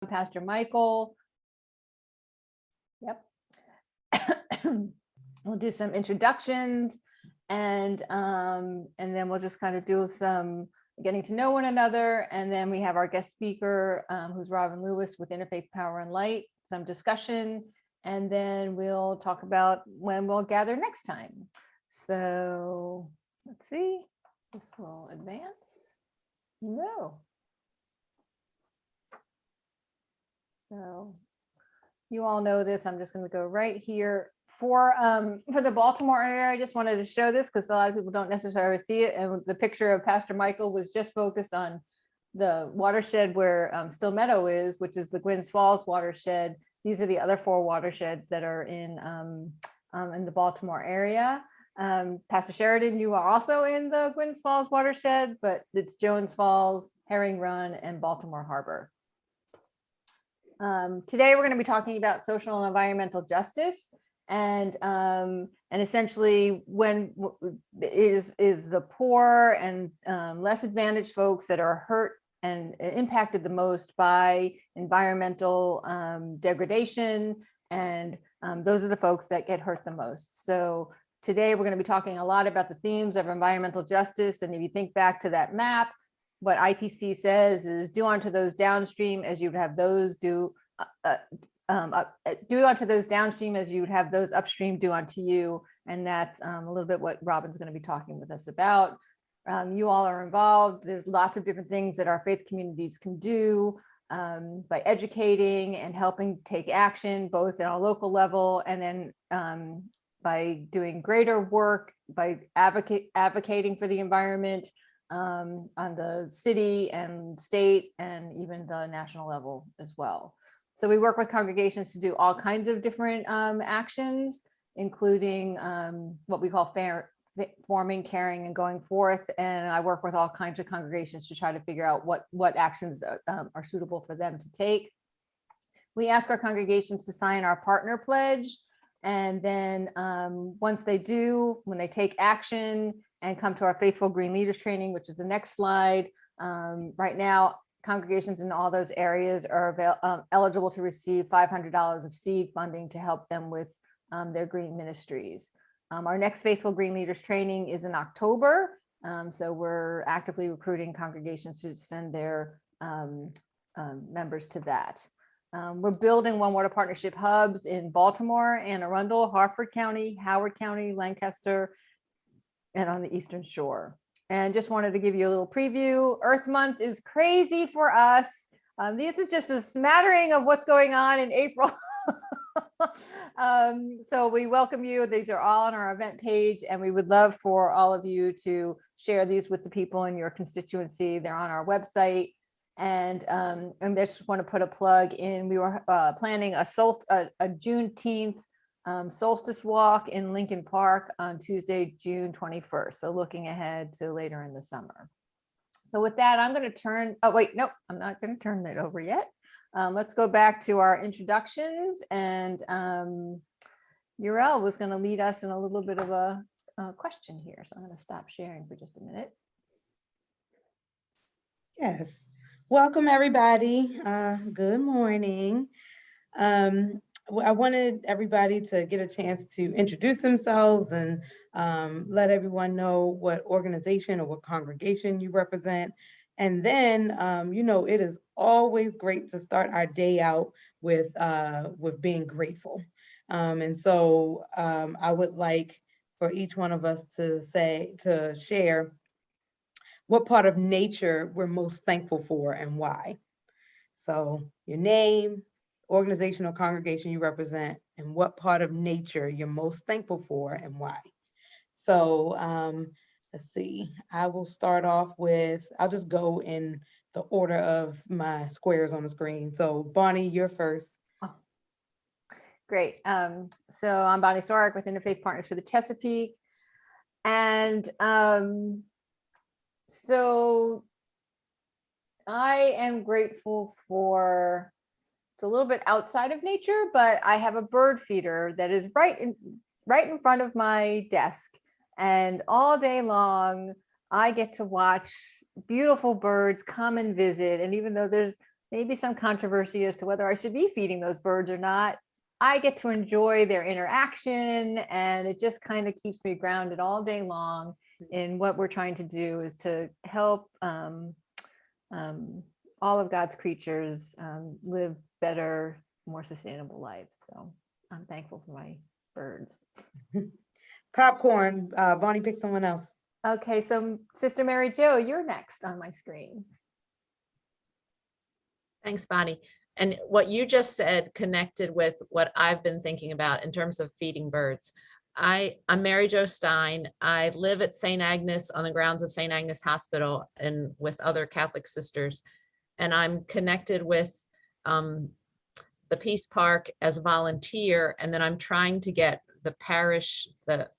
Pastor Michael. Yep. We'll do some introductions and then we'll just kind of do some getting to know one another. And then we have our guest speaker, who's Robin Lewis with Interfaith Power and Light, some discussion, and then we'll talk about when we'll gather next time. So let's see, this will advance. No. So you all know this. I'm just going to go right here for the Baltimore area. I just wanted to show this because a lot of people don't necessarily see it. And the picture of Pastor Michael was just focused on the watershed where Still Meadow is, which is the Gwynns Falls watershed. These are the other 4 watersheds that are in the Baltimore area. Pastor Sheridan, you are also in the Gwynns Falls watershed, but it's Jones Falls, Herring Run, and Baltimore Harbor. Today we're going to be talking about social and environmental justice, and essentially when is the poor and less advantaged folks that are hurt and impacted the most by environmental degradation, and those are the folks that get hurt the most. So today we're going to be talking a lot about the themes of environmental justice, and if you think back to that map, what IPC says is do unto those downstream as you would have those do unto those downstream as you would have those upstream do unto you. And that's a little bit what Robin's going to be talking with us about. You all are involved. There's lots of different things that our faith communities can do by educating and helping take action, both at a local level and then by doing greater work, by advocating for the environment on the city and state and even the national level as well. So we work with congregations to do all kinds of different actions, including what we call forming, caring, and going forth. And I work with all kinds of congregations to try to figure out what actions are suitable for them to take. We ask our congregations to sign our partner pledge. And then once they do, when they take action and come to our Faithful Green Leaders training, which is the next slide, right now, congregations in all those areas are eligible to receive $500 of seed funding to help them with their green ministries. Our next Faithful Green Leaders training is in October. So we're actively recruiting congregations to send their members to that. We're building One Water Partnership hubs in Baltimore, Anne Arundel, Harford County, Howard County, Lancaster, and on the Eastern Shore. And just wanted to give you a little preview. Earth Month is crazy for us. This is just a smattering of what's going on in April. So we welcome you. These are all on our event page, and we would love for all of you to share these with the people in your constituency. They're on our website. And I just want to put a plug in. We were planning a Juneteenth solstice walk in Lincoln Park on Tuesday, June 21st. So looking ahead to later in the summer. So with that, I'm going to turn, oh wait, nope, I'm not going to turn it over yet. Let's go back to our introductions, and Uriel was going to lead us in a little bit of a question here. So I'm going to stop sharing for just a minute. Yes. Welcome, everybody. Good morning. I wanted everybody to get a chance to introduce themselves and let everyone know what organization or what congregation you represent. And then, it is always great to start our day out with being grateful. And so I would like for each one of us to share what part of nature we're most thankful for and why. So your name, organization or congregation you represent, and what part of nature you're most thankful for and why. So let's see, I will start off with, I'll just go in the order of my squares on the screen. So Bonnie, you're first. Oh, great. So I'm Bonnie Stork with Interfaith Partners for the Chesapeake. And so I am grateful for, it's a little bit outside of nature, but I have a bird feeder that is right in front of my desk. And all day long, I get to watch beautiful birds come and visit. And even though there's maybe some controversy as to whether I should be feeding those birds or not. I get to enjoy their interaction, and it just kind of keeps me grounded all day long in what we're trying to do is to help all of God's creatures live better, more sustainable lives. So I'm thankful for my birds. Popcorn. Bonnie, pick someone else. Okay, so Sister Mary Jo, you're next on my screen. Thanks, Bonnie. And what you just said connected with what I've been thinking about in terms of feeding birds. I'm Mary Jo Stein. I live at St. Agnes on the grounds of St. Agnes Hospital and with other Catholic sisters. And I'm connected with the Peace Park as a volunteer. And then I'm trying to get the parish, the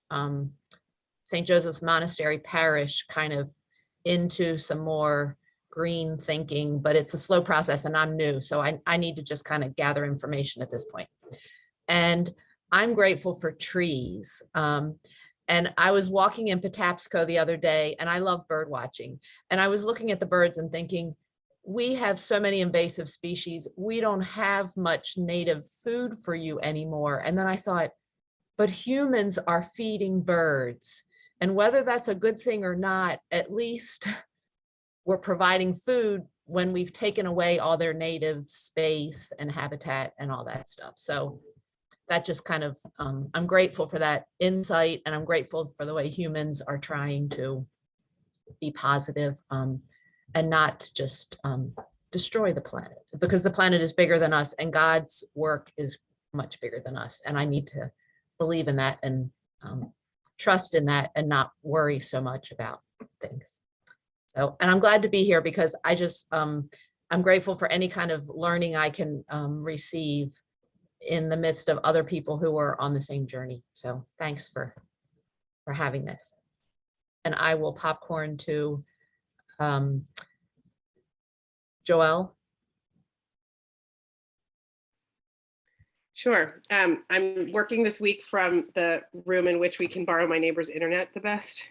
St. Joseph's Monastery parish kind of into some more green thinking, but it's a slow process and I'm new. So I need to just kind of gather information at this point. And I'm grateful for trees. And I was walking in Patapsco the other day, and I love bird watching. And I was looking at the birds and thinking, we have so many invasive species. We don't have much native food for you anymore. And then I thought, but humans are feeding birds. And whether that's a good thing or not, at least we're providing food when we've taken away all their native space and habitat and all that stuff. So that just kind of, I'm grateful for that insight, and I'm grateful for the way humans are trying to be positive and not just destroy the planet, because the planet is bigger than us and God's work is much bigger than us. And I need to believe in that and trust in that and not worry so much about things. So, and I'm glad to be here because I just, I'm grateful for any kind of learning I can receive in the midst of other people who are on the same journey. So thanks for having this. And I will popcorn to Joelle. Sure. I'm working this week from the room in which we can borrow my neighbor's internet the best.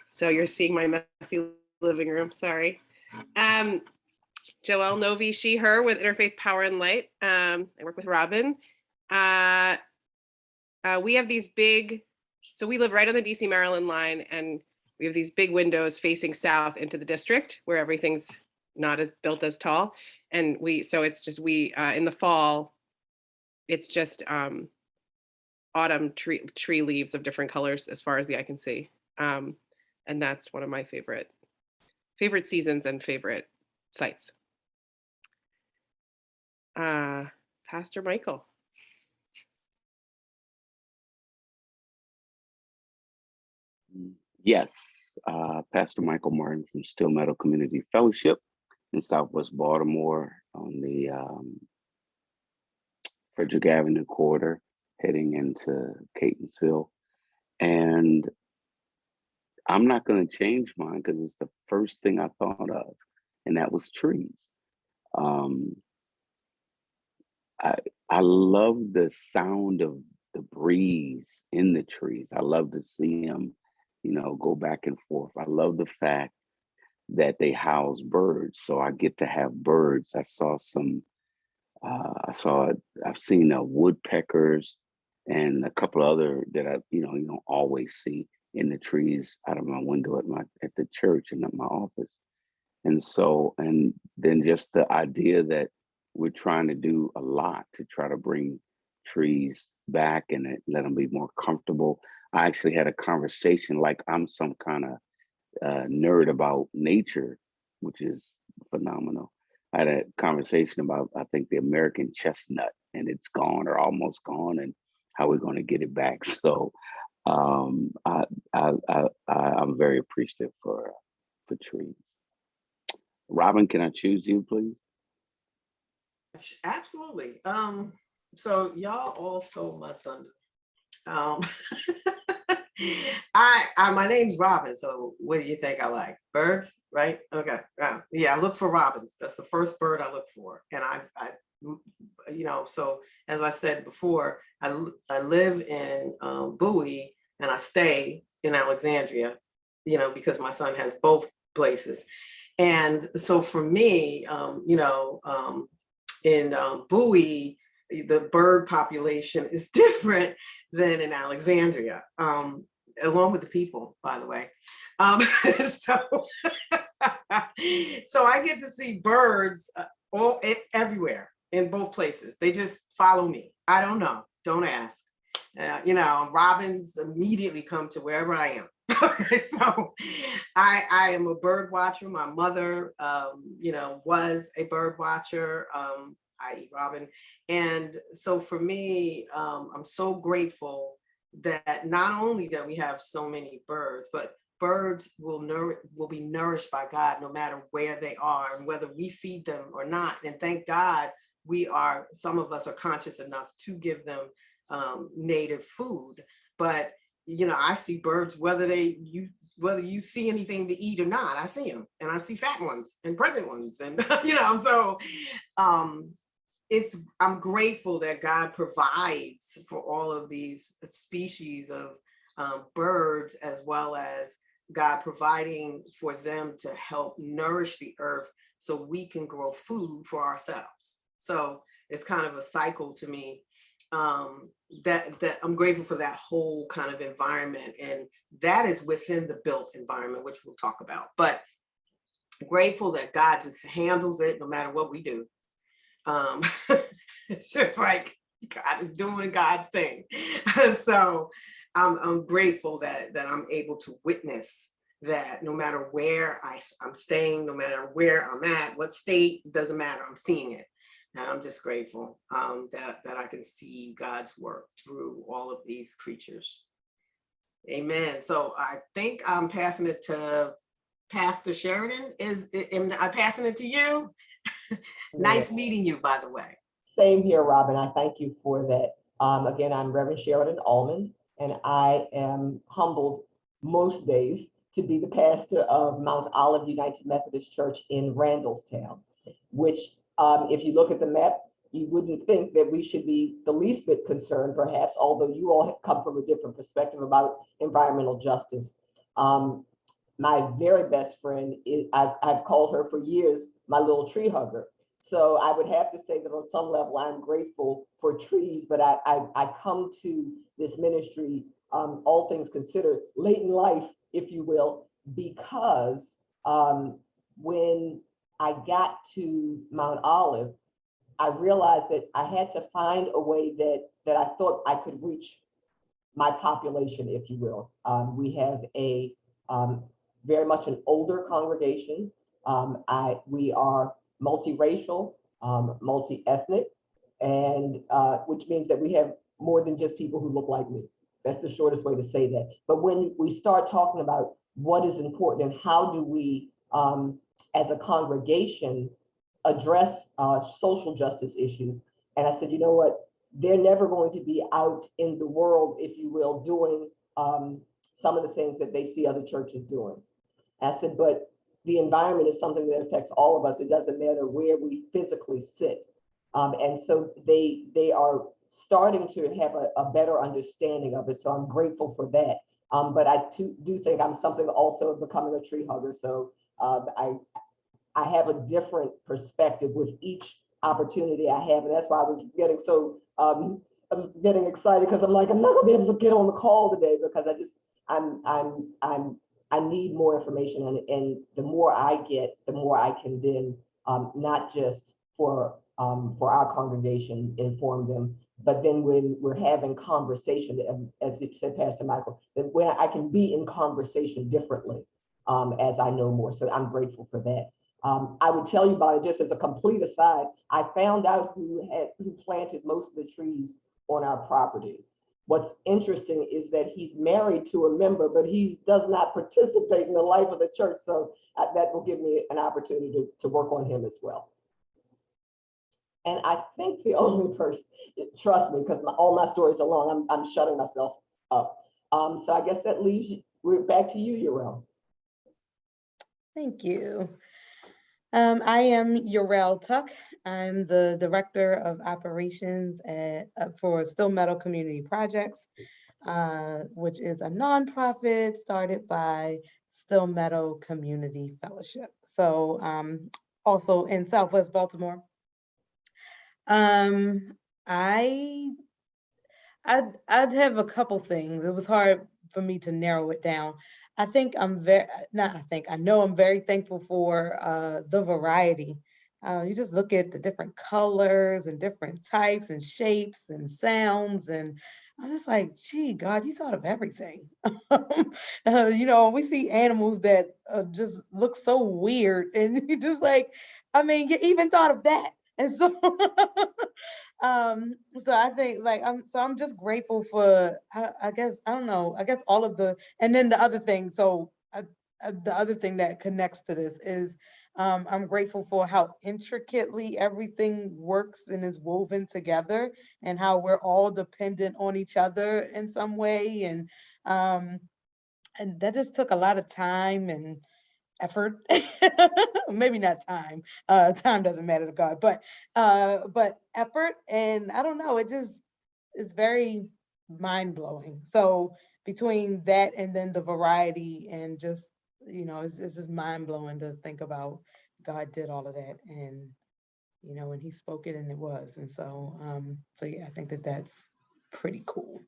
So you're seeing my messy living room, sorry. Joelle Novi, she, her, with Interfaith Power and Light. I work with Robin. We have these big, so we live right on the DC Maryland line, and we have these big windows facing south into the district where everything's not as built as tall. And so it's just, in the fall, it's just autumn tree leaves of different colors as far as the eye can see. And that's one of my favorite seasons and favorite sites. Pastor Michael. Yes, Pastor Michael Martin from Still Meadow Community Fellowship in Southwest Baltimore on the Frederick Avenue corridor heading into Catonsville. And I'm not going to change mine because it's the first thing I thought of, and that was trees. I love the sound of the breeze in the trees. I love to see them, go back and forth. I love the fact that they house birds, so I get to have birds. I've seen woodpeckers and a couple of other that I, you don't always see in the trees out of my window at the church and at my office. And then just the idea that we're trying to do a lot to try to bring trees back and let them be more comfortable. I actually had a conversation like I'm some kind of nerd about nature, which is phenomenal. I had a conversation about, I think, the American chestnut, and it's gone or almost gone, and how we're going to get it back. So I'm very appreciative for trees. Robin, can I choose you, please? Absolutely. So y'all all stole my thunder. My name's Robin. So what do you think I like? Birds, right? Okay. Yeah, I look for robins. That's the first bird I look for. And so as I said before, I live in Bowie and I stay in Alexandria, because my son has both places. And so for me, in Bowie, the bird population is different than in Alexandria, along with the people, by the way. So, so I get to see birds everywhere in both places. They just follow me. I don't know. Don't ask. Robins immediately come to wherever I am. So I am a bird watcher. My mother, was a bird watcher, i.e. Robin. And so for me, I'm so grateful that not only that we have so many birds, but birds will be nourished by God no matter where they are and whether we feed them or not. And thank God some of us are conscious enough to give them native food. But I see birds whether you see anything to eat or not. I see them, and I see fat ones and pregnant ones, and so I'm grateful that God provides for all of these species of birds, as well as God providing for them to help nourish the earth so we can grow food for ourselves. So it's kind of a cycle to me, that I'm grateful for that whole kind of environment, and that is within the built environment, which we'll talk about. But grateful that God just handles it no matter what we do. It's just like God is doing God's thing. So I'm grateful that I'm able to witness that no matter where I'm staying, no matter where I'm at, what state, doesn't matter, I'm seeing it. And I'm just grateful that I can see God's work through all of these creatures. Amen. So I think I'm passing it to Pastor Sheridan. Am I passing it to you? Nice meeting you, by the way. Same here, Robin. I thank you for that. Again, I'm Reverend Sheridan Almond, and I am humbled most days to be the pastor of Mount Olive United Methodist Church in Randallstown, which, if you look at the map, you wouldn't think that we should be the least bit concerned, perhaps, although you all have come from a different perspective about environmental justice. My very best friend, I've called her for years, my little tree hugger. So I would have to say that on some level, I'm grateful for trees, but I come to this ministry, all things considered, late in life, if you will, because when I got to Mount Olive, I realized that I had to find a way that I thought I could reach my population, if you will. We have a very much an older congregation. We are multiracial, multi-ethnic, and which means that we have more than just people who look like me. That's the shortest way to say that. But when we start talking about what is important and how do we, as a congregation, address social justice issues, and I said, you know what? They're never going to be out in the world, if you will, doing some of the things that they see other churches doing. I said, but the environment is something that affects all of us. It doesn't matter where we physically sit. And so they are starting to have a better understanding of it. So I'm grateful for that. But I do think I'm something also of becoming a tree hugger. So I have a different perspective with each opportunity I have. And that's why I was getting so, I was getting excited, because I'm like, I'm not gonna be able to get on the call today, because I need more information, and the more I get, the more I can then not just for our congregation inform them, but then when we're having conversation, as you said, Pastor Michael, that when I can be in conversation differently as I know more. So I'm grateful for that. I would tell you about it just as a complete aside. I found out who planted most of the trees on our property. What's interesting is that he's married to a member, but he does not participate in the life of the church. So that will give me an opportunity to work on him as well. And I think the only person, trust me, because all my stories are long, I'm shutting myself up. So I guess that leaves you, we're back to you, Yarel. Thank you. I am Yarel Tuck. I'm the Director of Operations for Still Meadow Community Projects, which is a nonprofit started by Still Meadow Community Fellowships. So also in Southwest Baltimore. I'd have a couple things. It was hard for me to narrow it down. I know I'm very thankful for the variety. You just look at the different colors and different types and shapes and sounds, and I'm just like, gee, God, you thought of everything. We see animals that just look so weird, and you just like, I mean, you even thought of that. And so, so I think I'm just grateful for, I guess, I don't know, I guess all of and then the other thing. So the other thing that connects to this is, I'm grateful for how intricately everything works and is woven together, and how we're all dependent on each other in some way. And that just took a lot of time and effort. Maybe not time. Time doesn't matter to God, but effort. And I don't know, it's very mind-blowing. So between that and then the variety, and just, it's just mind-blowing to think about God did all of that, and when he spoke it, and it was. And so yeah, I think that's pretty cool.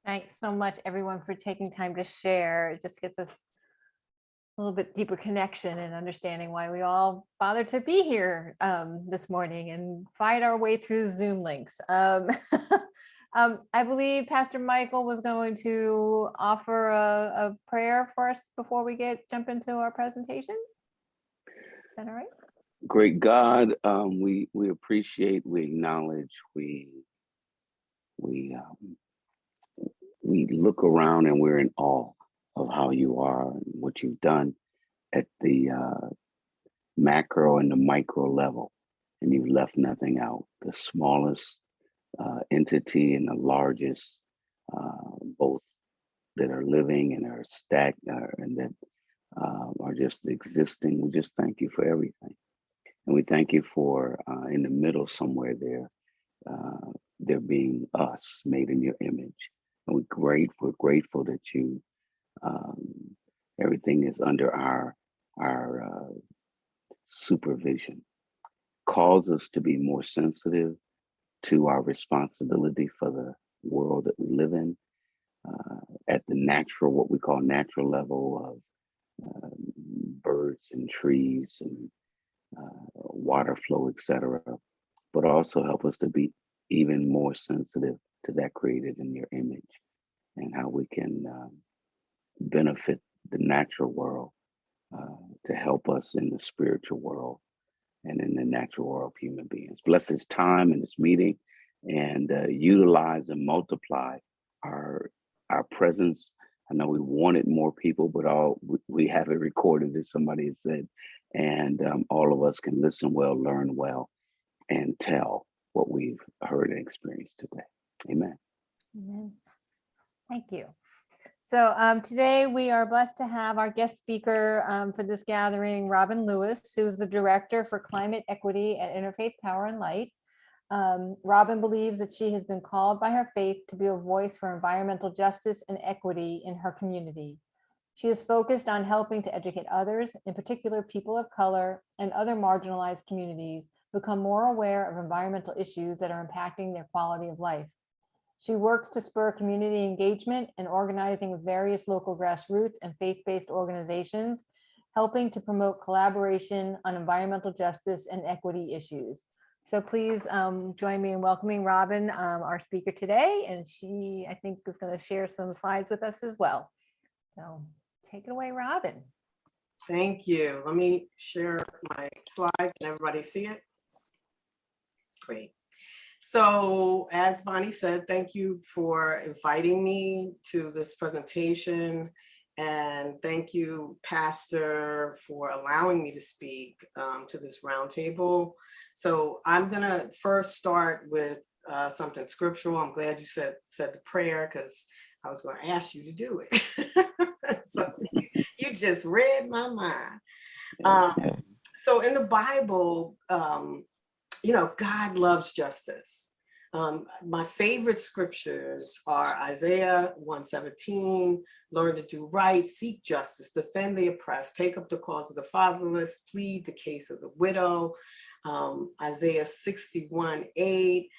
Thanks so much, everyone, for taking time to share. It just gets us a little bit deeper connection and understanding why we all bothered to be here this morning and fight our way through Zoom links. I believe Pastor Michael was going to offer a prayer for us before we jump into our presentation. Is that all right? Great God, we appreciate, we acknowledge, we look around and we're in awe of how you are and what you've done at the macro and the micro level, and you've left nothing out. The smallest entity and the largest, both that are living and are and that are just existing. We just thank you for everything, and we thank you for in the middle somewhere there being us made in your image, and we're grateful that you. Everything is under our supervision. Calls us to be more sensitive to our responsibility for the world that we live in, at the natural, what we call natural level of birds and trees and water flow, etc. But also help us to be even more sensitive to that created in your image, and how we can benefit the natural world to help us in the spiritual world and in the natural world of human beings. Bless this time and this meeting, and utilize and multiply our presence. I know we wanted more people, but we have it recorded, as somebody has said, and all of us can listen well, learn well, and tell what we've heard and experienced today. Amen. Amen. Thank you. So today we are blessed to have our guest speaker for this gathering, Robin Lewis, who is the Director for Climate Equity at Interfaith Power and Light. Robin believes that she has been called by her faith to be a voice for environmental justice and equity in her community. She is focused on helping to educate others, in particular people of color and other marginalized communities, become more aware of environmental issues that are impacting their quality of life. She works to spur community engagement and organizing with various local grassroots and faith-based organizations, helping to promote collaboration on environmental justice and equity issues. So please join me in welcoming Robin, our speaker today, and she, I think, is going to share some slides with us as well. So take it away, Robin. Thank you. Let me share my slide. Can everybody see it? Great. So as Bonnie said, thank you for inviting me to this presentation. And thank you, Pastor, for allowing me to speak to this roundtable. So I'm gonna first start with something scriptural. I'm glad you said the prayer, because I was gonna ask you to do it. So you just read my mind. So in the Bible, God loves justice. My favorite scriptures are Isaiah 1:17, learn to do right, seek justice, defend the oppressed, take up the cause of the fatherless, plead the case of the widow. Isaiah 61:8,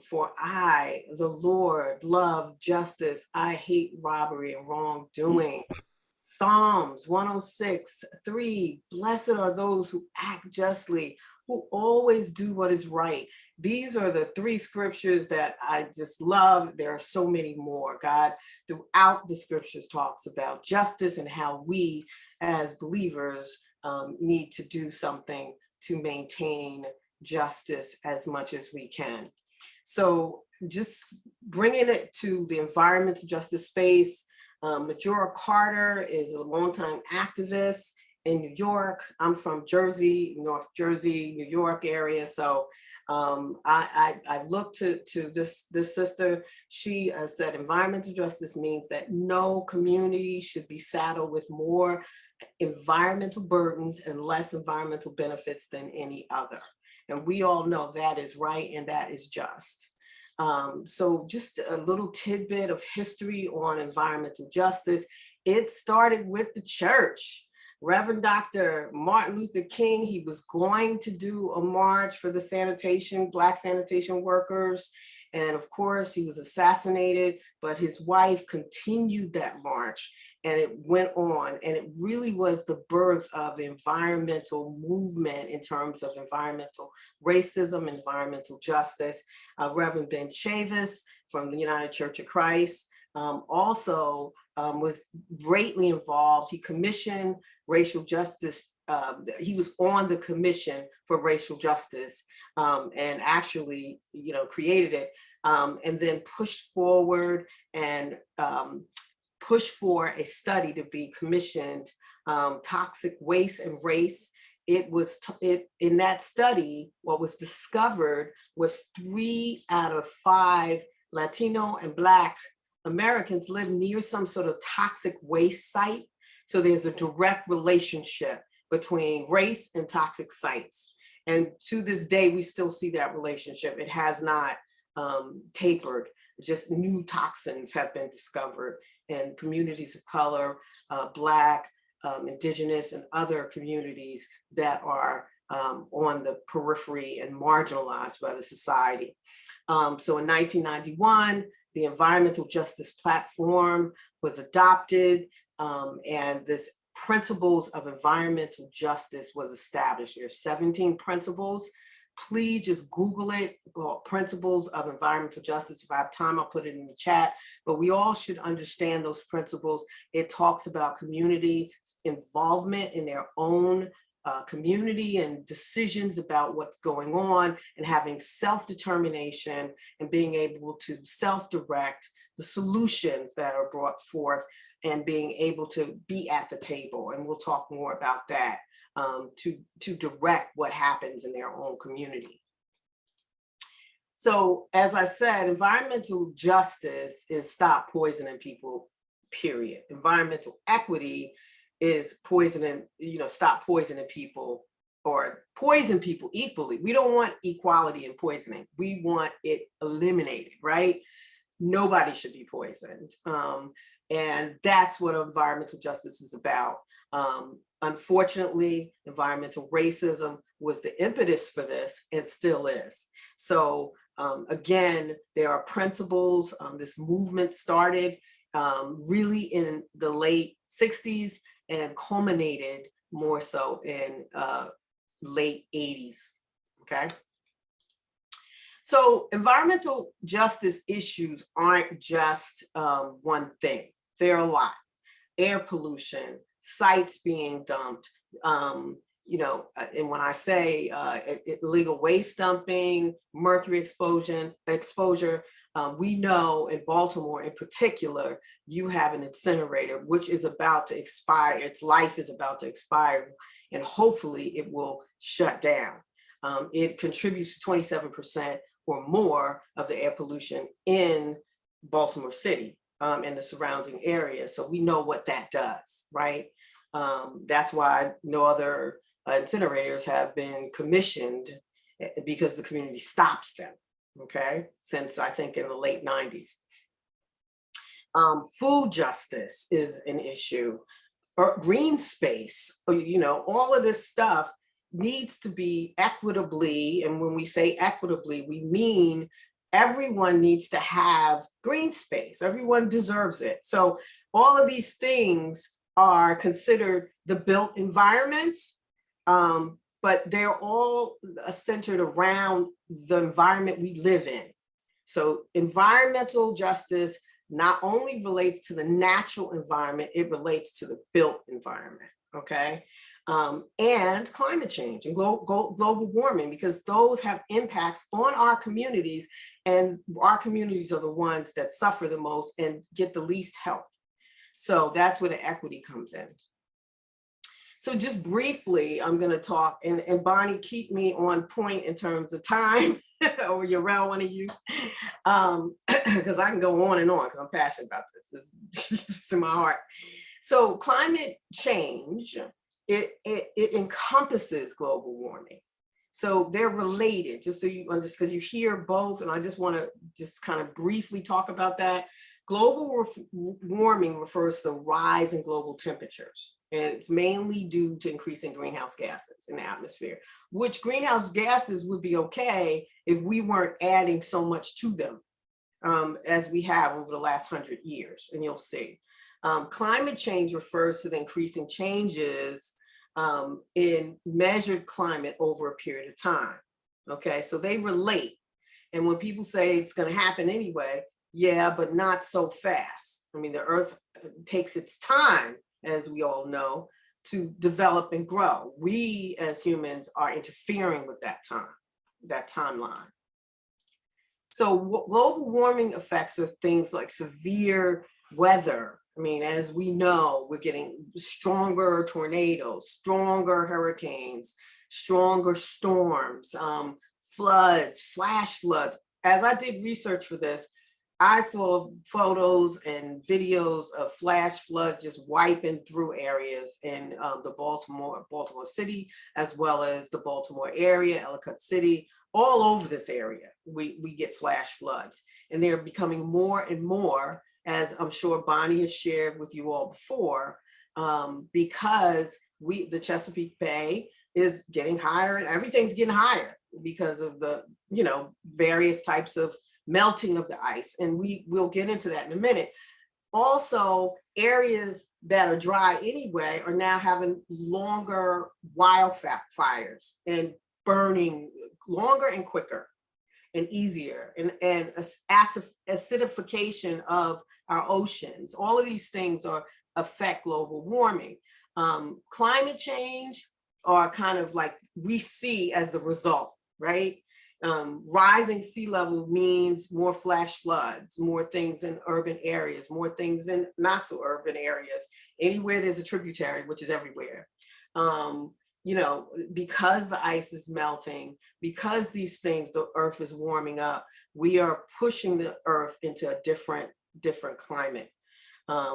for I, the Lord, love justice. I hate robbery and wrongdoing. Psalms 106:3, blessed are those who act justly, who always do what is right. These are the three scriptures that I just love. There are so many more. God, throughout the scriptures, talks about justice and how we as believers need to do something to maintain justice as much as we can. So just bringing it to the environmental justice space, Majora Carter is a longtime activist in New York. I'm from Jersey, North Jersey, New York area. So I looked to this sister. She said environmental justice means that no community should be saddled with more environmental burdens and less environmental benefits than any other. And we all know that is right and that is just. So just a little tidbit of history on environmental justice. It started with the church. Reverend Dr. Martin Luther King, he was going to do a march for the sanitation, Black sanitation workers. And of course, he was assassinated, but his wife continued that march and it went on. And it really was the birth of the environmental movement in terms of environmental racism, environmental justice. Reverend Ben Chavis from the United Church of Christ also was greatly involved. He commissioned racial justice. He was on the Commission for Racial Justice and actually, created it and then pushed forward and pushed for a study to be commissioned, Toxic Waste and Race. In that study, what was discovered was 3 out of 5 Latino and Black Americans live near some sort of toxic waste site. So there's a direct relationship between race and toxic sites. And to this day, we still see that relationship. It has not tapered. Just new toxins have been discovered in communities of color, Black, Indigenous, and other communities that are on the periphery and marginalized by the society. So in 1991, the Environmental Justice Platform was adopted, and this Principles of Environmental Justice was established. There's 17 principles. Please just Google it, Principles of Environmental Justice. If I have time, I'll put it in the chat, but we all should understand those principles. It talks about community involvement in their own community and decisions about what's going on and having self-determination and being able to self-direct the solutions that are brought forth and being able to be at the table. And we'll talk more about that to direct what happens in their own community. So as I said, environmental justice is stop poisoning people, period. Environmental equity is stop poisoning people or poison people equally. We don't want equality in poisoning. We want it eliminated, right? Nobody should be poisoned. And that's what environmental justice is about. Unfortunately, environmental racism was the impetus for this and still is. So again, there are principles. This movement started really in the late 60s and culminated more so in late 80s, okay? So environmental justice issues aren't just one thing. There are a lot. Air pollution, sites being dumped, and when I say illegal waste dumping, mercury exposure, we know in Baltimore in particular, you have an incinerator which is about to expire. Its life is about to expire, and hopefully it will shut down. It contributes to 27% or more of the air pollution in Baltimore City and the surrounding area. So we know what that does, right? That's why no other incinerators have been commissioned, because the community stops them. okay, since I think in the late 90s. Food justice is an issue, or green space, all of this stuff needs to be equitably, and when we say equitably, we mean everyone needs to have green space. Everyone deserves it. So all of these things are considered the built environment, but they're all centered around the environment we live in. So environmental justice not only relates to the natural environment, it relates to the built environment, okay? And climate change and global warming, because those have impacts on our communities, and our communities are the ones that suffer the most and get the least help. So that's where the equity comes in. So just briefly, I'm going to talk, and Bonnie, keep me on point in terms of time, or Yarel, one of you, because I can go on and on because I'm passionate about this. It's in my heart. So climate change, it encompasses global warming. So they're related, just so you understand, because you hear both, and I just want to just kind of briefly talk about that. Global warming refers to the rise in global temperatures, and it's mainly due to increasing greenhouse gases in the atmosphere, which greenhouse gases would be okay if we weren't adding so much to them as we have over the last 100 years, and you'll see. Climate change refers to the increasing changes in measured climate over a period of time, okay? So they relate, and when people say it's gonna happen anyway, yeah, but not so fast. I mean, the Earth takes its time, as we all know, to develop and grow. We as humans are interfering with that timeline. So global warming effects are things like severe weather. I mean, as we know, we're getting stronger tornadoes, stronger hurricanes, stronger storms, floods, flash floods. As I did research for this, I saw photos and videos of flash flood just wiping through areas in the Baltimore City, as well as the Baltimore area, Ellicott City, all over this area. We get flash floods, and they're becoming more and more, as I'm sure Bonnie has shared with you all before, because the Chesapeake Bay is getting higher, and everything's getting higher because of the various types of melting of the ice, and we'll get into that in a minute. Also, areas that are dry anyway are now having longer wildfires and burning longer and quicker and easier, and acidification of our oceans. All of these things affect global warming. Climate change are kind of like we see as the result, right? Rising sea level means more flash floods, more things in urban areas, more things in not so urban areas, anywhere there's a tributary, which is everywhere. Because the ice is melting, because these things, the earth is warming up, we are pushing the earth into a different climate.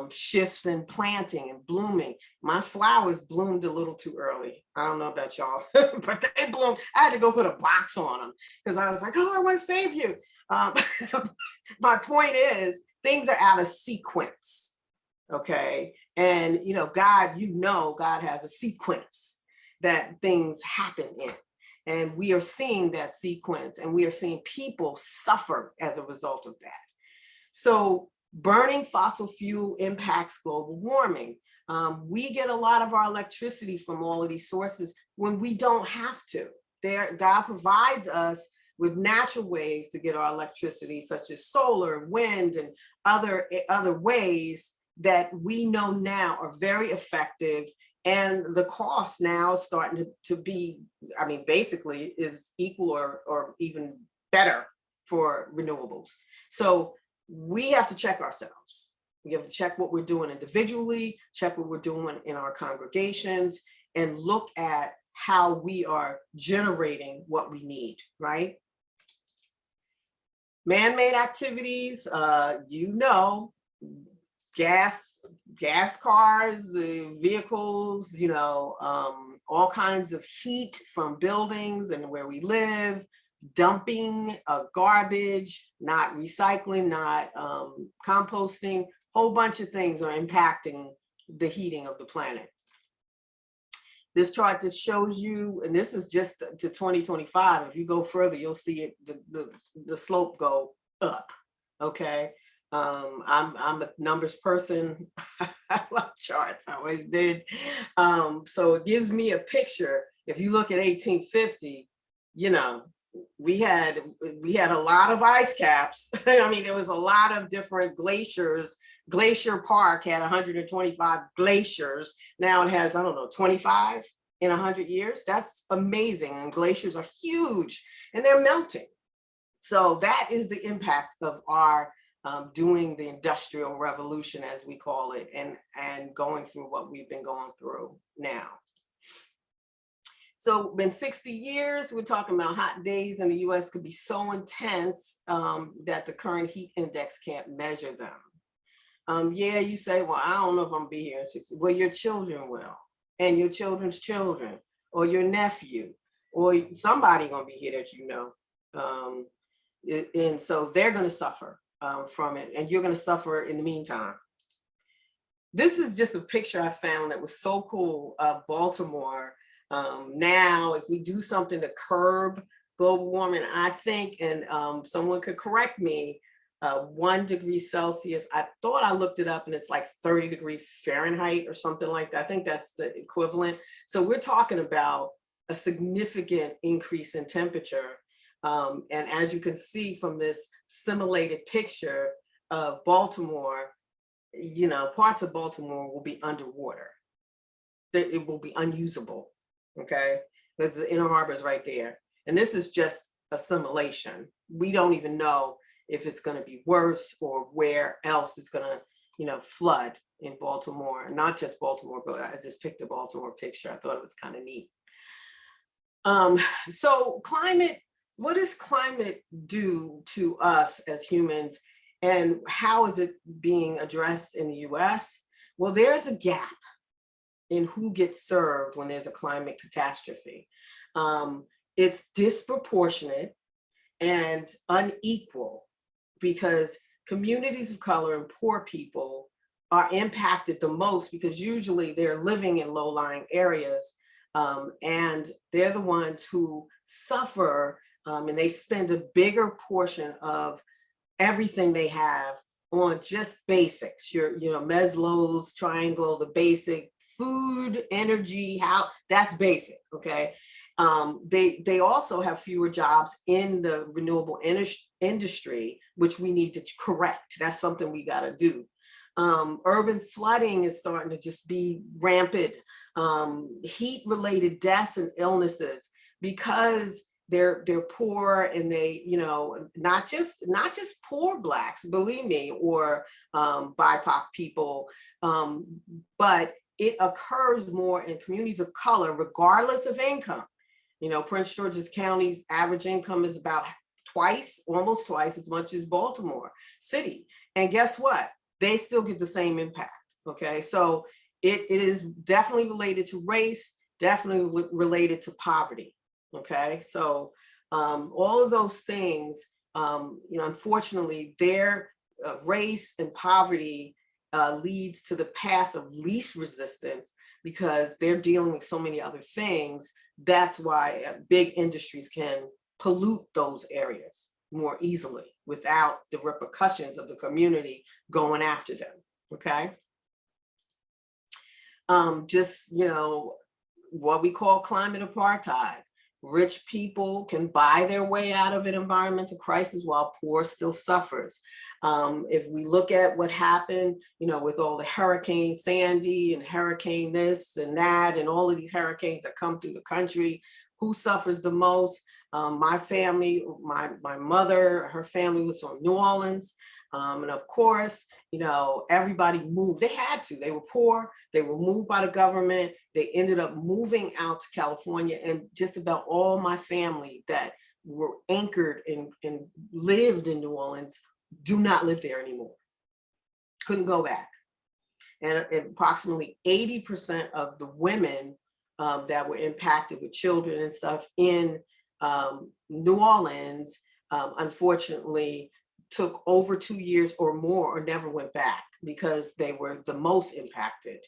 Shifts in planting and blooming. My flowers bloomed a little too early. I don't know about y'all, but they bloomed. I had to go put a box on them because I was like, oh, I want to save you. My point is, things are out of sequence, okay? And God has a sequence that things happen in. And we are seeing that sequence, and we are seeing people suffer as a result of that. So burning fossil fuel impacts global warming. We get a lot of our electricity from all of these sources when we don't have to. God provides us with natural ways to get our electricity, such as solar, wind, and other ways that we know now are very effective. And the cost now is starting to be, basically is equal or even better for renewables. So we have to check ourselves. We have to check what we're doing individually, check what we're doing in our congregations, and look at how we are generating what we need, right? Man-made activities, gas cars, vehicles, all kinds of heat from buildings and where we live, dumping garbage, not recycling, not composting, whole bunch of things are impacting the heating of the planet. This chart just shows you, and this is just to 2025. If you go further, you'll see it, the slope go up, okay? I'm a numbers person. I love charts, I always did. So it gives me a picture. If you look at 1850, you know, we had a lot of ice caps. I mean, there was a lot of different glaciers. Glacier Park had 125 glaciers. Now it has, I don't know, 25 in 100 years. That's amazing. And glaciers are huge and they're melting. So that is the impact of our doing the Industrial Revolution, as we call it, and going through what we've been going through now. So in 60 years, we're talking about hot days in the US could be so intense that the current heat index can't measure them. Yeah, you say, well, I don't know if I'm gonna be here in 60. Well, your children will, and your children's children, or your nephew, or somebody gonna be here that you know. And so they're gonna suffer from it, and you're gonna suffer in the meantime. This is just a picture I found that was so cool of Baltimore. Now, if we do something to curb global warming, I think, and someone could correct me, 1 degree Celsius, I thought I looked it up and it's like 30 degrees Fahrenheit or something like that. I think that's the equivalent. So we're talking about a significant increase in temperature. And as you can see from this simulated picture of Baltimore, you know, parts of Baltimore will be underwater. It will be unusable. Okay, because the Inner Harbor is right there. And this is just a simulation. We don't even know if it's going to be worse or where else it's going to, you know, flood in Baltimore. Not just Baltimore, but I just picked a Baltimore picture. I thought it was kind of neat. So climate, what does climate do to us as humans? And how is it being addressed in the US? Well, there's a gap in who gets served when there's a climate catastrophe. It's disproportionate and unequal because communities of color and poor people are impacted the most because usually they're living in low-lying areas and they're the ones who suffer and they spend a bigger portion of everything they have on just basics, you know, Maslow's triangle, the basic food, energy, how that's basic, okay? They also have fewer jobs in the renewable industry, which we need to correct. That's something we gotta do. Urban flooding is starting to just be rampant. Heat-related deaths and illnesses because they're poor and they, you know, not just poor Blacks, believe me, or BIPOC people, but it occurs more in communities of color, regardless of income. You know, Prince George's County's average income is about almost twice as much as Baltimore City. And guess what? They still get the same impact, okay? So it is definitely related to race, definitely related to poverty, okay? So all of those things, you know, unfortunately, their race and poverty leads to the path of least resistance because they're dealing with so many other things. That's why big industries can pollute those areas more easily without the repercussions of the community going after them, okay? Just, you know, what we call climate apartheid. Rich people can buy their way out of an environmental crisis while poor still suffers. If we look at what happened, you know, with all the Hurricane Sandy and Hurricane this and that, and all of these hurricanes that come through the country, who suffers the most? My family, my mother, her family was from New Orleans. And of course, you know, everybody moved. They had to. They were poor. They were moved by the government. They ended up moving out to California. And just about all my family that were anchored and lived in New Orleans do not live there anymore. Couldn't go back. And approximately 80% of the women that were impacted with children and stuff in New Orleans, unfortunately, took over 2 years or more or never went back because they were the most impacted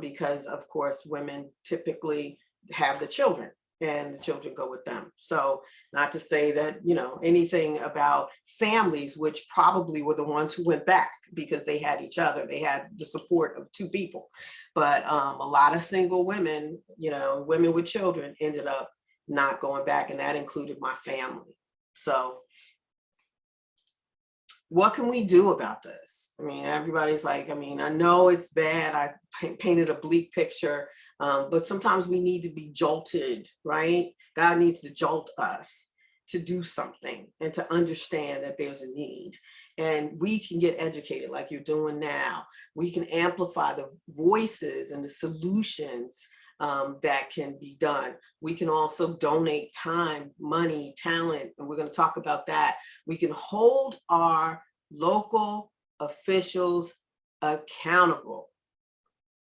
because, of course, women typically have the children and the children go with them. So not to say that, you know, anything about families, which probably were the ones who went back because they had each other. They had the support of two people. But a lot of single women, you know, women with children ended up not going back, and that included my family. So what can we do about this? I mean, everybody's like, I mean, I know it's bad. I painted a bleak picture, but sometimes we need to be jolted, right? God needs to jolt us to do something and to understand that there's a need. And we can get educated like you're doing now. We can amplify the voices and the solutions that can be done. We can also donate time, money, talent, and we're going to talk about that. We can hold our local officials accountable.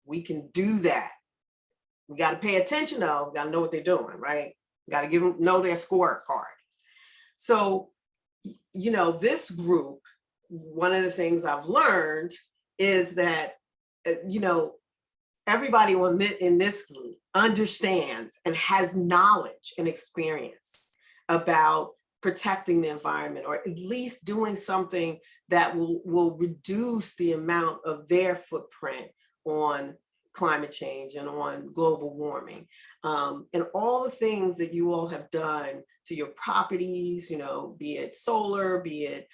We can do that. We got to pay attention though. We got to know what they're doing, right? We got to give them, know their scorecard. So, you know, this group, one of the things I've learned is that, you know, everybody in this group understands and has knowledge and experience about protecting the environment, or at least doing something that will reduce the amount of their footprint on climate change and on global warming. And all the things that you all have done to your properties, you know, be it solar, be it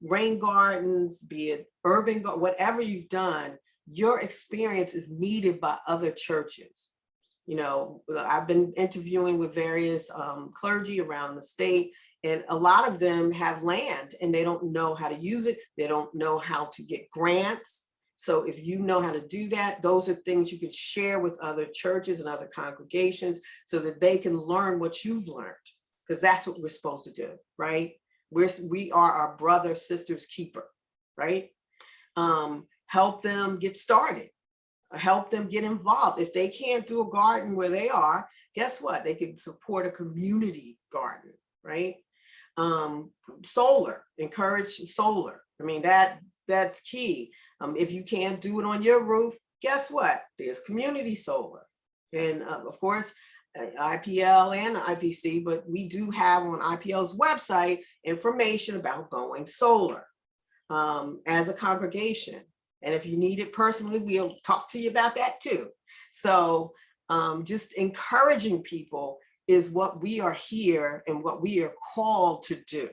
rain gardens, be it urban, whatever you've done, your experience is needed by other churches. You know, I've been interviewing with various clergy around the state, and a lot of them have land and they don't know how to use it. They don't know how to get grants. So if you know how to do that, those are things you can share with other churches and other congregations so that they can learn what you've learned, because that's what we're supposed to do, right? We are our brother, sister's keeper, right? Help them get started. Help them get involved. If they can't do a garden where they are, guess what? They can support a community garden, right? Solar, encourage solar. I mean, that's key. If you can't do it on your roof, guess what? There's community solar. And of course, IPL and IPC, but we do have on IPL's website information about going solar as a congregation. And if you need it personally, we'll talk to you about that too. So just encouraging people is what we are here and what we are called to do.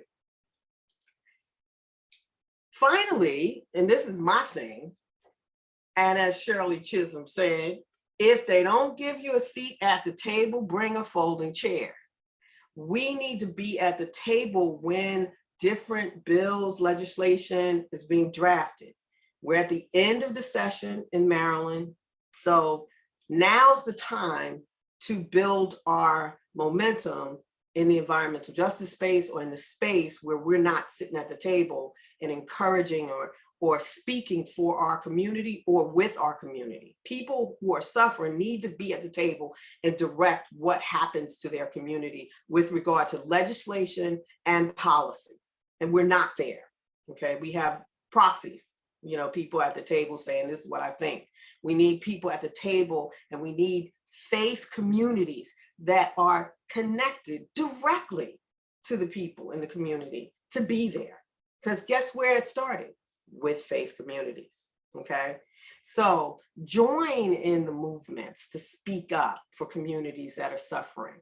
Finally, and this is my thing, and as Shirley Chisholm said, if they don't give you a seat at the table, bring a folding chair. We need to be at the table when different bills, legislation is being drafted. We're at the end of the session in Maryland. So now's the time to build our momentum in the environmental justice space, or in the space where we're not sitting at the table and encouraging or speaking for our community or with our community. People who are suffering need to be at the table and direct what happens to their community with regard to legislation and policy. And we're not there, okay? We have proxies, you know, people at the table saying, this is what I think. We need people at the table, and we need faith communities that are connected directly to the people in the community to be there. Because guess where it started? With faith communities, okay? So join in the movements to speak up for communities that are suffering.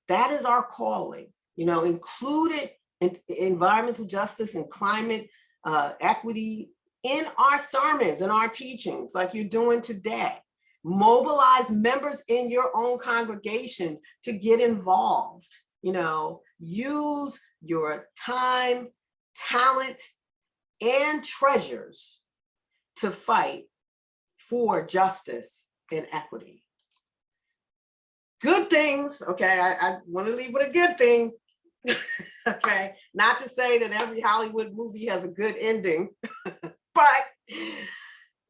That is our calling, you know, include it in environmental justice and climate equity in our sermons and our teachings like you're doing today. Mobilize members in your own congregation to get involved. You know, use your time, talent, and treasures to fight for justice and equity. Good things, okay? I want to leave with a good thing. Okay, not to say that every Hollywood movie has a good ending, but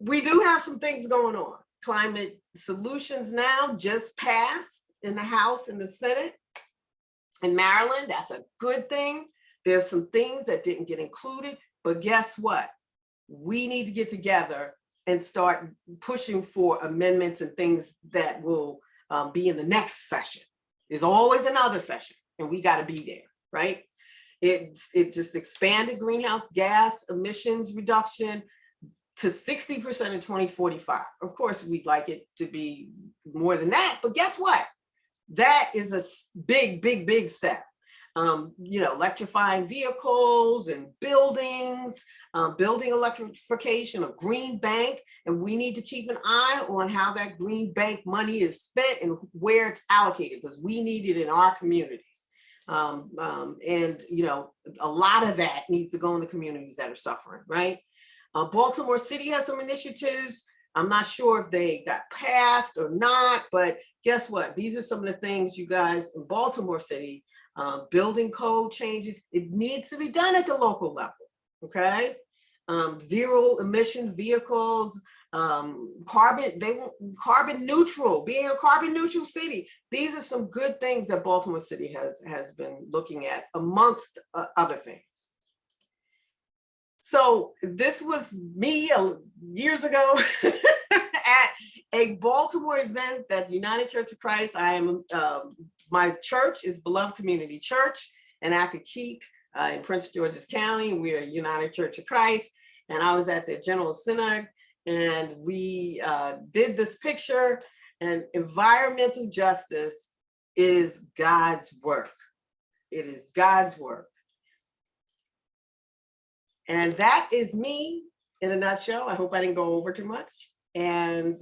we do have some things going on. Climate solutions now just passed in the House and the Senate. in Maryland. That's a good thing. There's some things that didn't get included, but guess what? We need to get together and start pushing for amendments and things that will be in the next session. There's always another session, and we got to be there, right? It just expanded greenhouse gas emissions reduction to 60% in 2045. Of course, we'd like it to be more than that, but guess what? That is a big, big, big step. You know, electrifying vehicles and buildings, building electrification, a green bank, and we need to keep an eye on how that green bank money is spent and where it's allocated, because we need it in our communities. And, you know, a lot of that needs to go in the communities that are suffering, right? Baltimore City has some initiatives. I'm not sure if they got passed or not, but guess what? These are some of the things you guys in Baltimore City, building code changes. It needs to be done at the local level, okay? Zero emission vehicles, carbon neutral, being a carbon neutral city. These are some good things that Baltimore City has been looking at, amongst other things. So this was me years ago at a Baltimore event that United Church of Christ. I am, my church is Beloved Community Church in Accokeek in Prince George's County. We are United Church of Christ. And I was at the General Synod, and we did this picture, and environmental justice is God's work. It is God's work. And that is me in a nutshell. I hope I didn't go over too much. And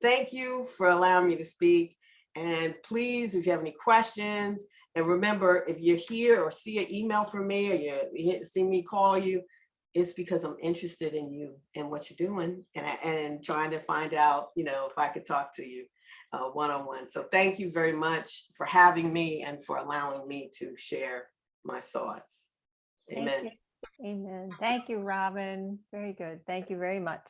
thank you for allowing me to speak. And please, if you have any questions, and remember, if you're here or see an email from me, or you see me call you, it's because I'm interested in you and what you're doing, and trying to find out, you know, if I could talk to you one-on-one. So thank you very much for having me and for allowing me to share my thoughts. Amen. Amen. Thank you, Robin. Very good. Thank you very much.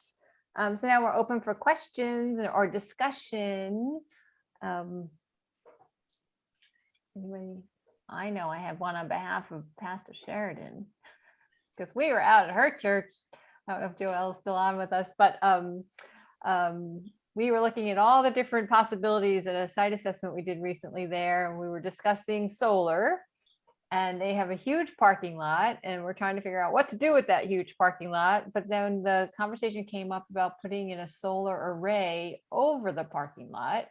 So now we're open for questions or discussion. Anybody? I know I have one on behalf of Pastor Sheridan, because we were out at her church. I don't know if Joelle's still on with us, but we were looking at all the different possibilities at a site assessment we did recently there, and we were discussing solar. And they have a huge parking lot, and we're trying to figure out what to do with that huge parking lot. But then the conversation came up about putting in a solar array over the parking lot.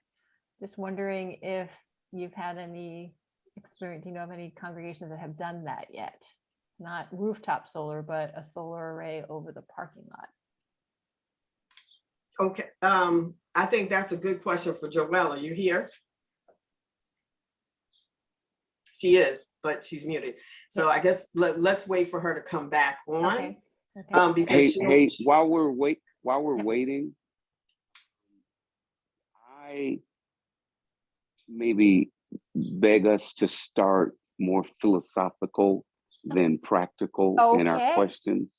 Just wondering if you've had any experience, you know, of any congregations that have done that yet? Not rooftop solar, but a solar array over the parking lot. Okay, I think that's a good question for Joelle. Are you here? She is, but she's muted. So I guess let's wait for her to come back on. Okay. Okay. Because hey, while we're waiting, I maybe beg us to start more philosophical than practical in our questions.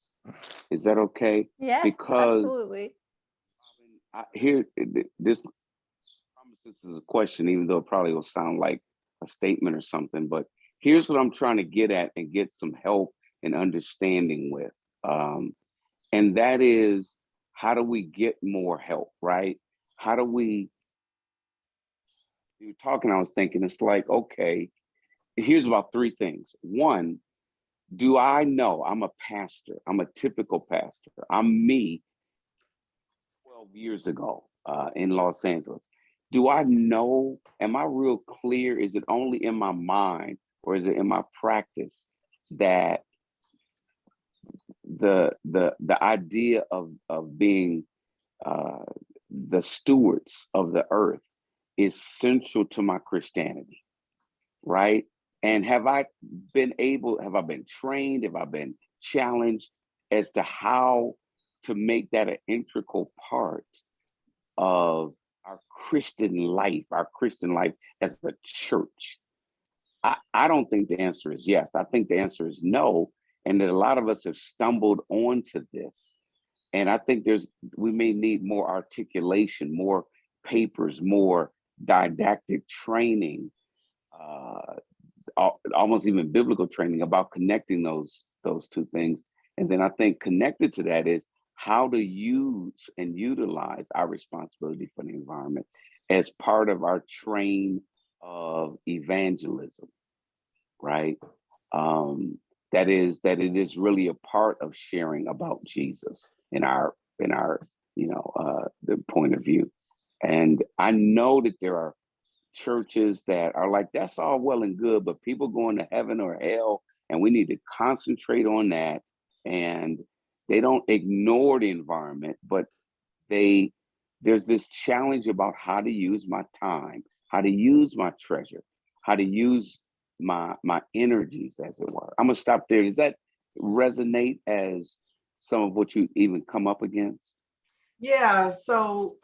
Is that okay? Yes, because absolutely. This is a question, even though it probably will sound like a statement or something, but here's what I'm trying to get at and get some help and understanding with. And that is, how do we get more help, right? How do we, you were talking, I was thinking, it's like, okay, here's about three things. One, do I know I'm a pastor? I'm a typical pastor. I'm me 12 years ago in Los Angeles. Do I know, am I real clear? Is it only in my mind or is it in my practice that the idea of being the stewards of the earth is central to my Christianity, right? And have I been trained, have I been challenged as to how to make that an integral part of our Christian life as a church? I don't think the answer is yes. I think the answer is no. And that a lot of us have stumbled onto this. And I think we may need more articulation, more papers, more didactic training almost even biblical training about connecting those two things. And then I think connected to that is how to use and utilize our responsibility for the environment as part of our train of evangelism, right? That it is really a part of sharing about Jesus in our the point of view. And I know that there are churches that are like, that's all well and good, but people going to heaven or hell, and we need to concentrate on that. And they don't ignore the environment, but there's this challenge about how to use my time, how to use my treasure, how to use my energies, as it were. I'm gonna stop there. Does that resonate as some of what you even come up against? Yeah, so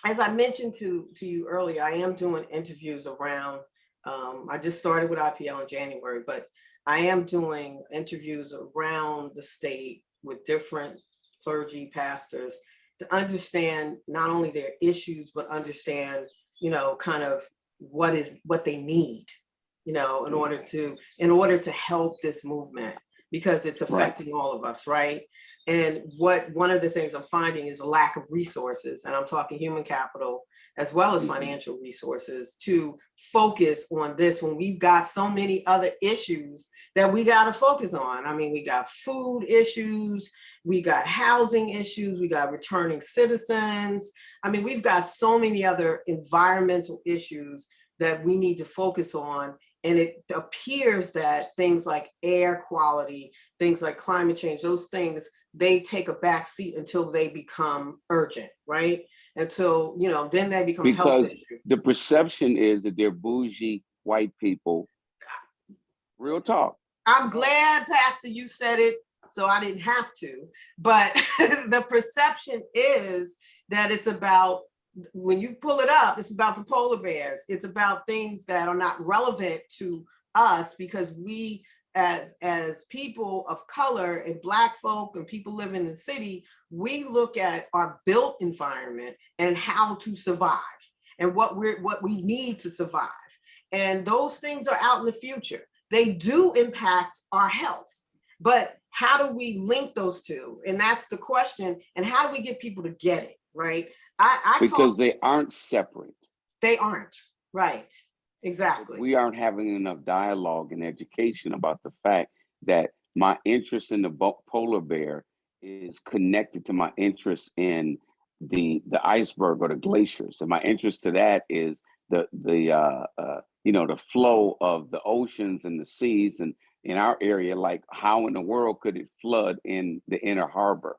as I mentioned to you earlier, I am doing interviews around, I just started with IPL in January, but I am doing interviews around the state with different clergy pastors to understand not only their issues, but understand, kind of what they need, in order to help this movement, because it's affecting all of us, right? And one of the things I'm finding is a lack of resources, and I'm talking human capital as well as financial resources to focus on this when we've got so many other issues that we got to focus on. I mean, we got food issues, we got housing issues, we got returning citizens. I mean, we've got so many other environmental issues that we need to focus on. And it appears that things like air quality, things like climate change, those things, they take a back seat until they become urgent, right? Until, then they become health issues. Because the perception is that they're bougie white people. Real talk. I'm glad, Pastor, you said it, so I didn't have to. But the perception is that it's about, when you pull it up, it's about the polar bears. It's about things that are not relevant to us, because we, as people of color and Black folk and people living in the city, we look at our built environment and how to survive and what we need to survive. And those things are out in the future. They do impact our health, but how do we link those two? And that's the question. And how do we get people to get it, right? Because they aren't separate. They aren't, right? Exactly. We aren't having enough dialogue and education about the fact that my interest in the polar bear is connected to my interest in the iceberg or the glaciers, and my interest to that is the flow of the oceans and the seas, and in our area, like how in the world could it flood in the inner harbor,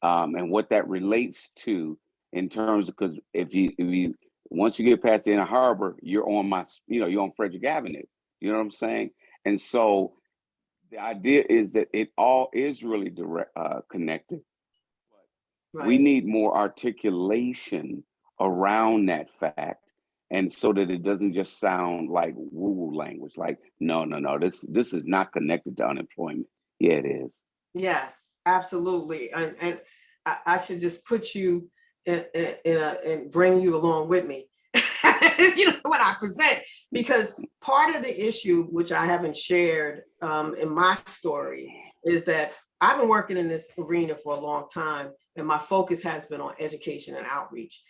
and what that relates to in terms of, because if you once you get past the inner harbor, you're on you're on Frederick Avenue. You know what I'm saying? And so the idea is that it all is really direct, connected. Right. We need more articulation around that fact, and so that it doesn't just sound like woo-woo language. Like, no, this is not connected to unemployment. Yeah, it is. Yes, absolutely. And I should just put you and bring you along with me, when I present, because part of the issue, which I haven't shared in my story, is that I've been working in this arena for a long time, and my focus has been on education and outreach.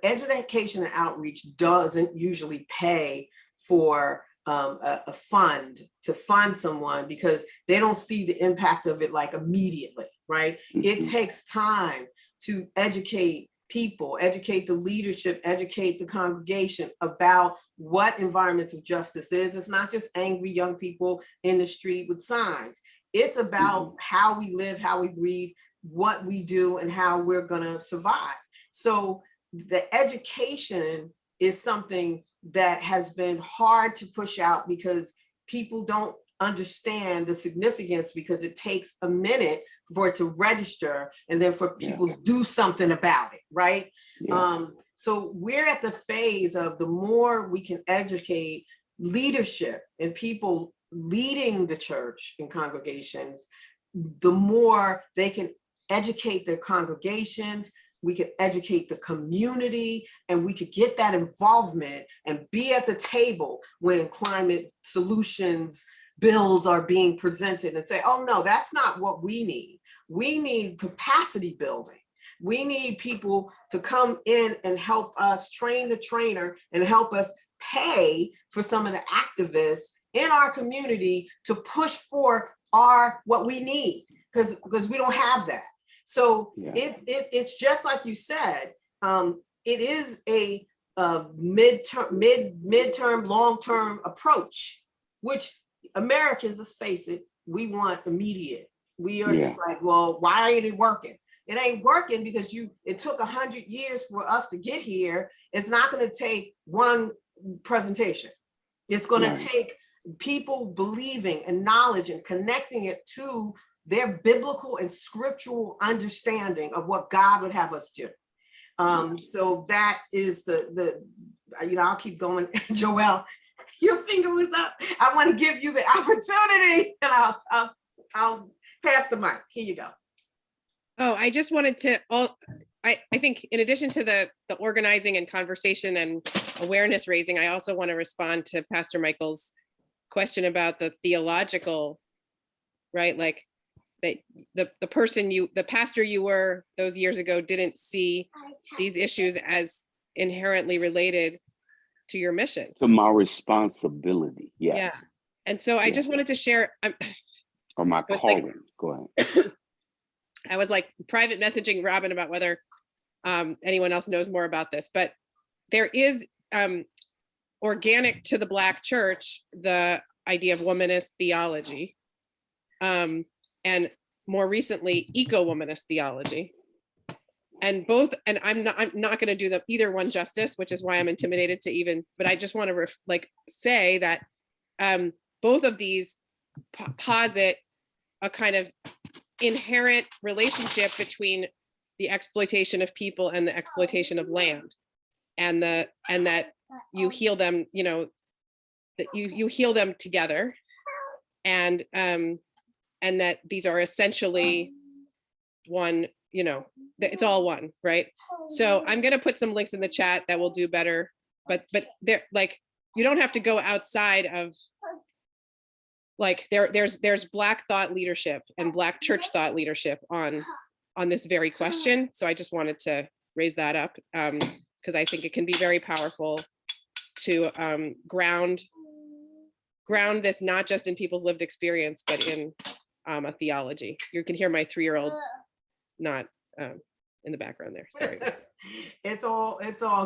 Education and outreach doesn't usually pay for a fund to fund someone, because they don't see the impact of it like immediately, right? Mm-hmm. It takes time to educate people, educate the leadership, educate the congregation about what environmental justice is. It's not just angry young people in the street with signs. It's about how we live, how we breathe, what we do, and how we're gonna survive. So the education is something that has been hard to push out, because people don't understand the significance, because it takes a minute for it to register and then for people to do something about it, right? Yeah. So we're at the phase of, the more we can educate leadership and people leading the church and congregations, the more they can educate their congregations, we could educate the community, and we could get that involvement and be at the table when climate solutions bills are being presented, and say, oh no, that's not what we need. We need capacity building. We need people to come in and help us train the trainer and help us pay for some of the activists in our community to push for what we need, because we don't have that. So it's just like you said, it is a midterm, long-term approach, which Americans, let's face it, we want immediate. We are just like, well, why ain't it working? It ain't working because it took 100 years for us to get here. It's not going to take one presentation. It's going to take people believing and knowledge and connecting it to their biblical and scriptural understanding of what God would have us do. So that is I'll keep going. Joelle, your finger was up. I want to give you the opportunity, and I'll pass the mic. Here you go. Oh, I just wanted to, I think in addition to the organizing and conversation and awareness raising, I also want to respond to Pastor Michael's question about the theological, right? Like that the pastor you were those years ago didn't see these issues as inherently related to your mission. To my responsibility, yes. Yeah. And so I just wanted to share. Or my calling, go ahead. I was like private messaging Robin about whether anyone else knows more about this, but there is organic to the Black church, the idea of womanist theology, and more recently, eco-womanist theology. And both, and I'm not going to do either one justice, which is why I'm intimidated to even, but I just want to say that both of these posit a kind of inherent relationship between the exploitation of people and the exploitation of land, and that you heal them, that you heal them together, and that these are essentially one, it's all one, right? So I'm going to put some links in the chat that will do better, but they're like, you don't have to go outside of, like, there's Black thought leadership and Black church thought leadership on this very question. So I just wanted to raise that up because I think it can be very powerful to ground this not just in people's lived experience, but in a theology. You can hear my 3-year-old not in the background there. Sorry. It's all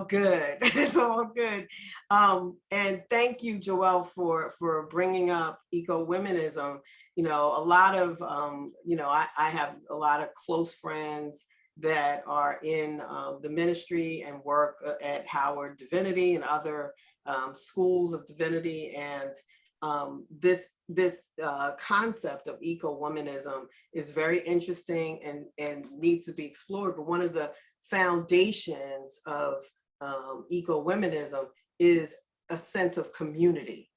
good. It's all good. And thank you, Joelle, for bringing up eco-womenism. A lot of, I have a lot of close friends that are in the ministry and work at Howard Divinity and other schools of divinity. And this concept of eco-womanism is very interesting and needs to be explored. But one of the foundations of eco-womanism is a sense of community,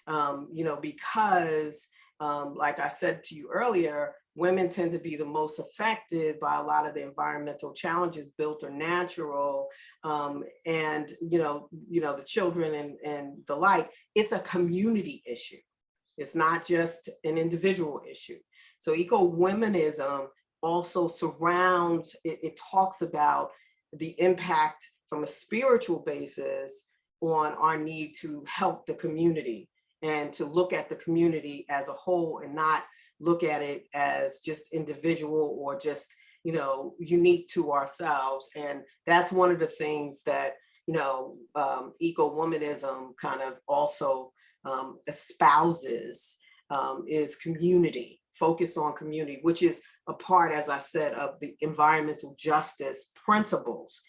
because like I said to you earlier, women tend to be the most affected by a lot of the environmental challenges, built or natural, and the children and the like. It's a community issue. It's not just an individual issue. So eco-womanism also surrounds, it talks about the impact from a spiritual basis on our need to help the community and to look at the community as a whole and not look at it as just individual or just, unique to ourselves. And that's one of the things that, eco-womanism kind of also espouses, is community, focus on community, which is a part, as I said, of the environmental justice principles.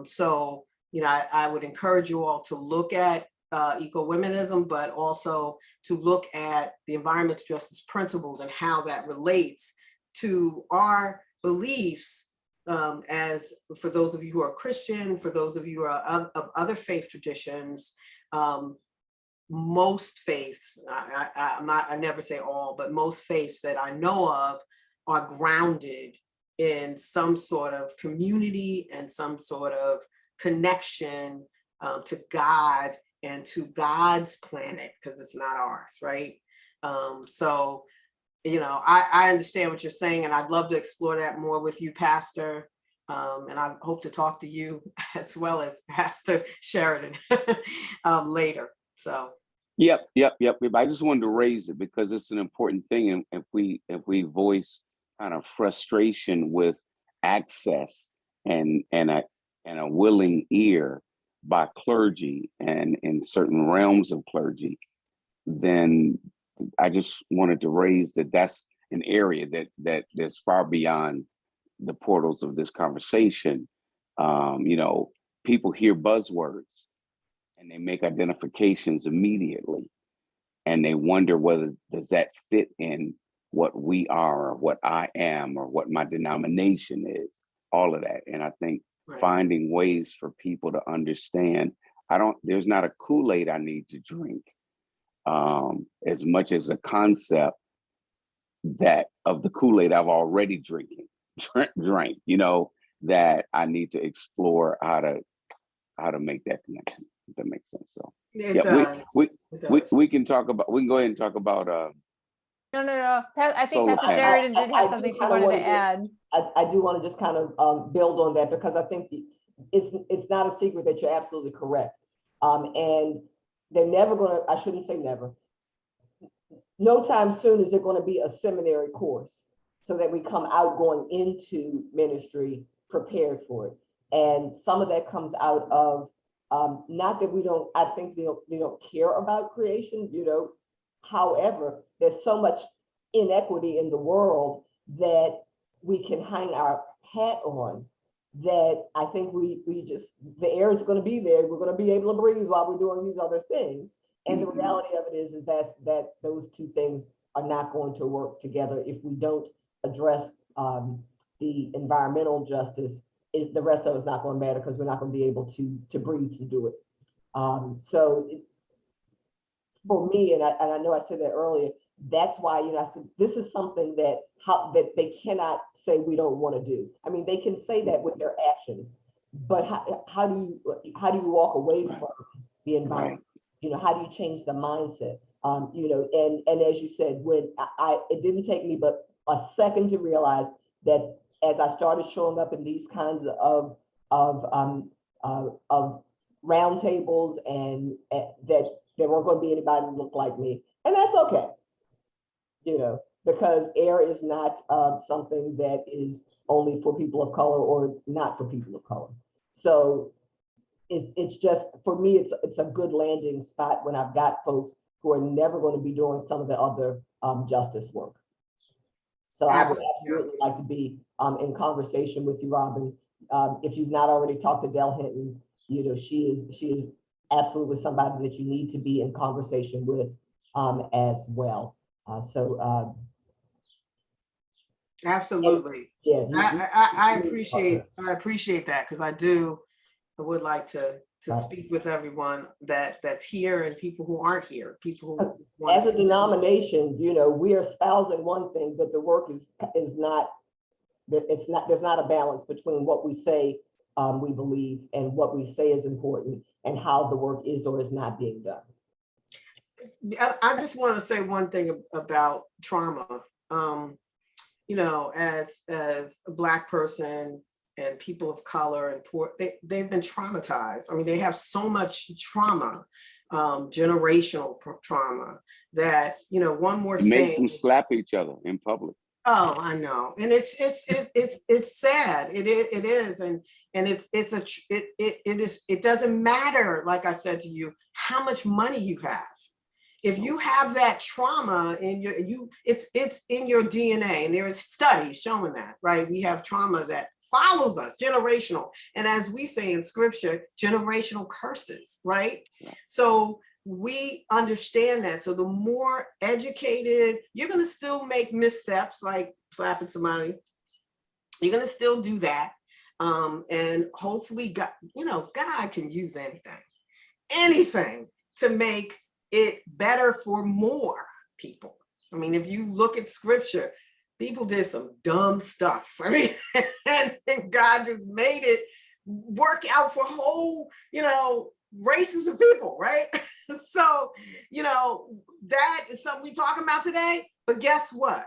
So, I would encourage you all to look at eco-womanism, but also to look at the environmental justice principles and how that relates to our beliefs, as for those of you who are Christian, for those of you who are of other faith traditions. Most faiths, I never say all, but most faiths that I know of are grounded in some sort of community and some sort of connection to God and to God's planet, because it's not ours, right? So, you know, I understand what you're saying, and I'd love to explore that more with you, Pastor. And I hope to talk to you as well as Pastor Sheridan later. So. Yep. I just wanted to raise it because it's an important thing. And if we voice kind of frustration with access and a willing ear by clergy and in certain realms of clergy, then I just wanted to raise that that's an area that's far beyond the portals of this conversation. You know, people hear buzzwords and they make identifications immediately, and they wonder whether does that fit in what we are, or what I am, or what my denomination is, all of that. And I think finding ways for people to understand, there's not a Kool-Aid I need to drink, as much as a concept that of the Kool-Aid I've already drank, you know, that I need to explore how to make that connection, if that makes sense. So we can talk about, we can go ahead and talk about No. I think solar Pastor panels. Sheridan did have I something do she kinda wanted wanna to get- add. I do want to just kind of build on that, because I think it's not a secret that you're absolutely correct. And they're never going to, I shouldn't say never, no time soon is there going to be a seminary course so that we come out going into ministry prepared for it. And some of that comes out of, not that we don't, I think they don't care about creation, you know. However, there's so much inequity in the world that we can hang our hat on, that I think we just, the air is going to be there. We're going to be able to breathe while we're doing these other things. And the reality of it is that those two things are not going to work together if we don't address the environmental justice. The rest of it's not going to matter, because we're not going to be able to breathe to do it. For me, and I know I said that earlier, that's why, you know, I said this is something that they cannot say we don't want to do. I mean, they can say that with their actions, but how do you walk away from the environment? You know, how do you change the mindset? You know, and as you said, when it didn't take me but a second to realize that as I started showing up in these kinds of roundtables, and that there weren't going to be anybody who looked like me, and that's okay. You know, because air is not something that is only for people of color or not for people of color. So it's just, for me, it's a good landing spot when I've got folks who are never going to be doing some of the other justice work. So I would absolutely like to be in conversation with you, Robin. If you've not already talked to Del Hinton, you know, she is absolutely somebody that you need to be in conversation with as well. Absolutely. Yeah, I appreciate that, because I would like to speak with everyone that's here and people who aren't here, people who as a denomination, you know, we are espousing one thing, but the work is not, there's not a balance between what we say we believe and what we say is important, and how the work is or is not being done. I just want to say one thing about trauma. You know, as a Black person and people of color and poor, they've been traumatized. I mean, they have so much trauma, generational trauma, that, you know, one more thing. It makes them slap each other in public. Oh, I know, and it's sad. It is, and it doesn't matter. Like I said to you, how much money you have. If you have that trauma in it's in your DNA, and there is studies showing that, right? We have trauma that follows us, generational, and as we say in scripture, generational curses, right? Yeah. So we understand that. So the more educated, you're going to still make missteps, like slapping somebody. You're going to still do that, and hopefully, God can use anything to make it better for more people. I mean, if you look at scripture, people did some dumb stuff. I mean, and God just made it work out for whole, races of people, right? So, that is something we talking about today. But guess what?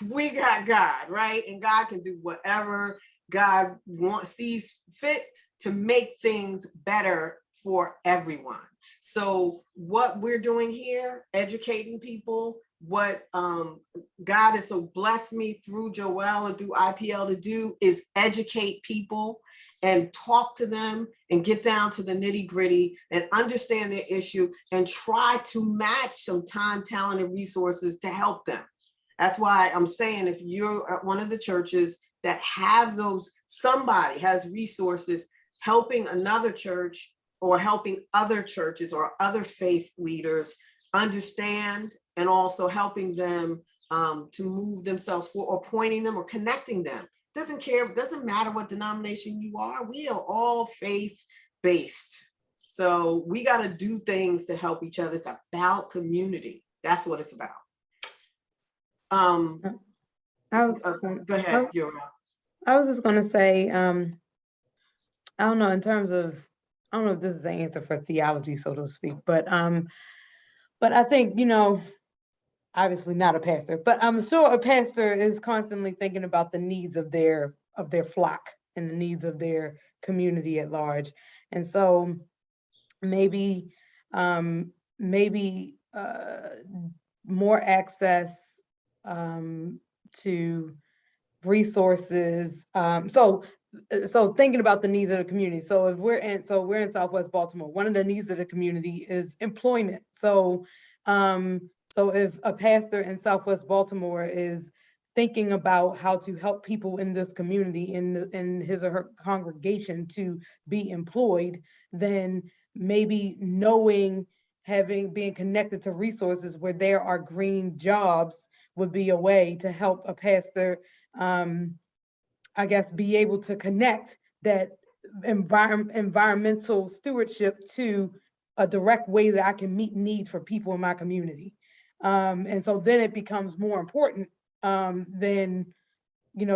We got God, right? And God can do whatever God sees fit to make things better for everyone. So what we're doing here, educating people, what God has so blessed me through Joelle and through IPL to do is educate people and talk to them and get down to the nitty gritty and understand their issue and try to match some time, talent, and resources to help them. That's why I'm saying, if you're at one of the churches that have those, somebody has resources helping another church or helping other churches or other faith leaders understand, and also helping them to move themselves forward, or pointing them or connecting them. Doesn't matter what denomination you are. We are all faith-based. So we got to do things to help each other. It's about community. That's what it's about. Go ahead, Yura. I was just going to say, I don't know, in terms of, I don't know if this is the answer for theology, so to speak, but I think, obviously not a pastor, but I'm sure a pastor is constantly thinking about the needs of their flock and the needs of their community at large. And so maybe more access to resources. So thinking about the needs of the community. So if we're in Southwest Baltimore, one of the needs of the community is employment. So if a pastor in Southwest Baltimore is thinking about how to help people in this community, in his or her congregation, to be employed, then maybe being connected to resources where there are green jobs would be a way to help a pastor, I guess, be able to connect that environmental stewardship to a direct way that I can meet needs for people in my community. And so then it becomes more important than,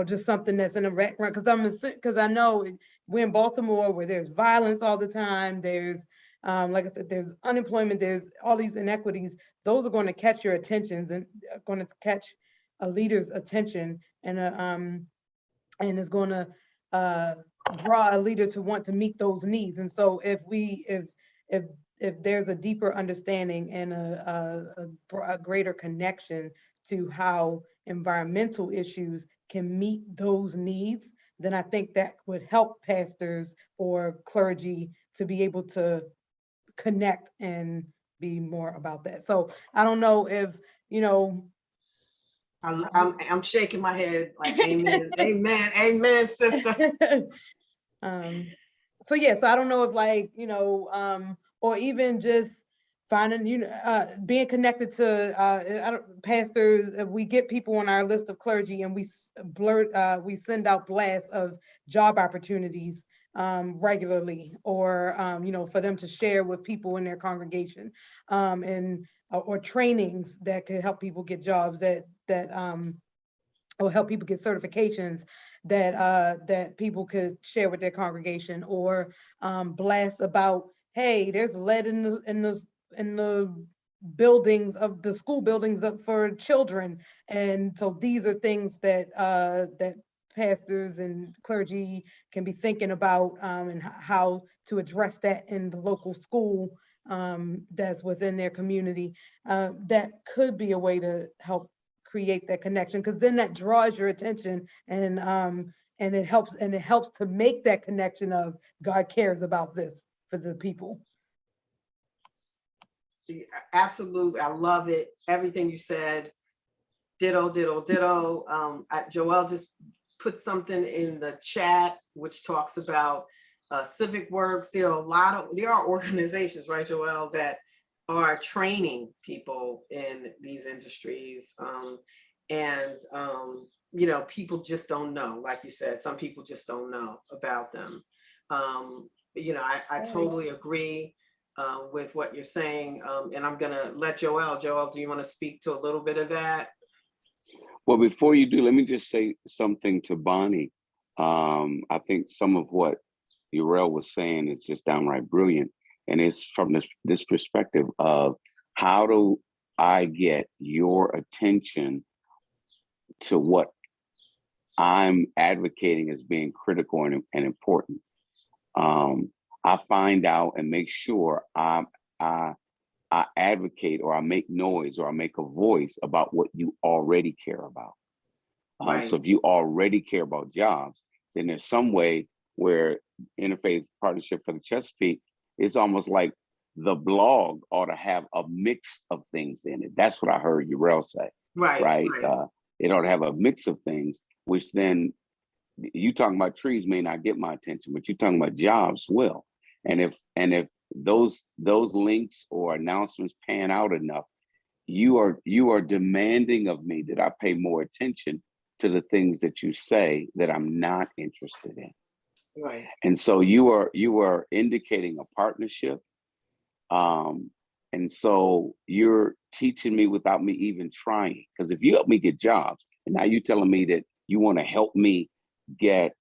just something that's in a background. Because I know we're in Baltimore, where there's violence all the time. There's, like I said, there's unemployment. There's all these inequities. Those are going to catch your attentions and going to catch a leader's attention, and is going to draw a leader to want to meet those needs. And so if there's a deeper understanding and a greater connection to how environmental issues can meet those needs, then I think that would help pastors or clergy to be able to connect and be more about that. So I don't know if, I'm shaking my head like amen, amen, amen, sister. So I don't know if or even just finding, being connected to pastors. If we get people on our list of clergy and we send out blasts of job opportunities regularly, or for them to share with people in their congregation, or trainings that could help people get jobs, or help people get certifications that people could share with their congregation, or blasts about, hey, there's lead in the buildings of the school buildings for children. And so these are things that pastors and clergy can be thinking about, and how to address that in the local school that's within their community. That could be a way to help create that connection, because then that draws your attention, and it helps to make that connection of God cares about this for the people. Yeah, absolutely, I love it. Everything you said, ditto, ditto, ditto. Joelle just put something in the chat which talks about civic works. There are organizations, right, Joelle, that are training people in these industries, people just don't know. Like you said, some people just don't know about them. I totally agree with what you're saying, and I'm gonna let Joelle, do you want to speak to a little bit of that? Well, before you do, let me just say something to Bonnie. I think some of what Urel was saying is just downright brilliant. And it's from this perspective of how do I get your attention to what I'm advocating as being critical and important. I find out and make sure I advocate, or I make noise, or I make a voice about what you already care about. Right. So if you already care about jobs, then there's some way where Interfaith Partnership for the Chesapeake is almost like the blog ought to have a mix of things in it. That's what I heard Urel say. Right. It ought to have a mix of things, which then you talking about trees may not get my attention, but you talking about jobs will. And if those links or announcements pan out enough, you are demanding of me that I pay more attention to the things that you say that I'm not interested in. Right. And so you are indicating a partnership. And so you're teaching me without me even trying. Because if you help me get jobs, and now you're telling me that you want to help me get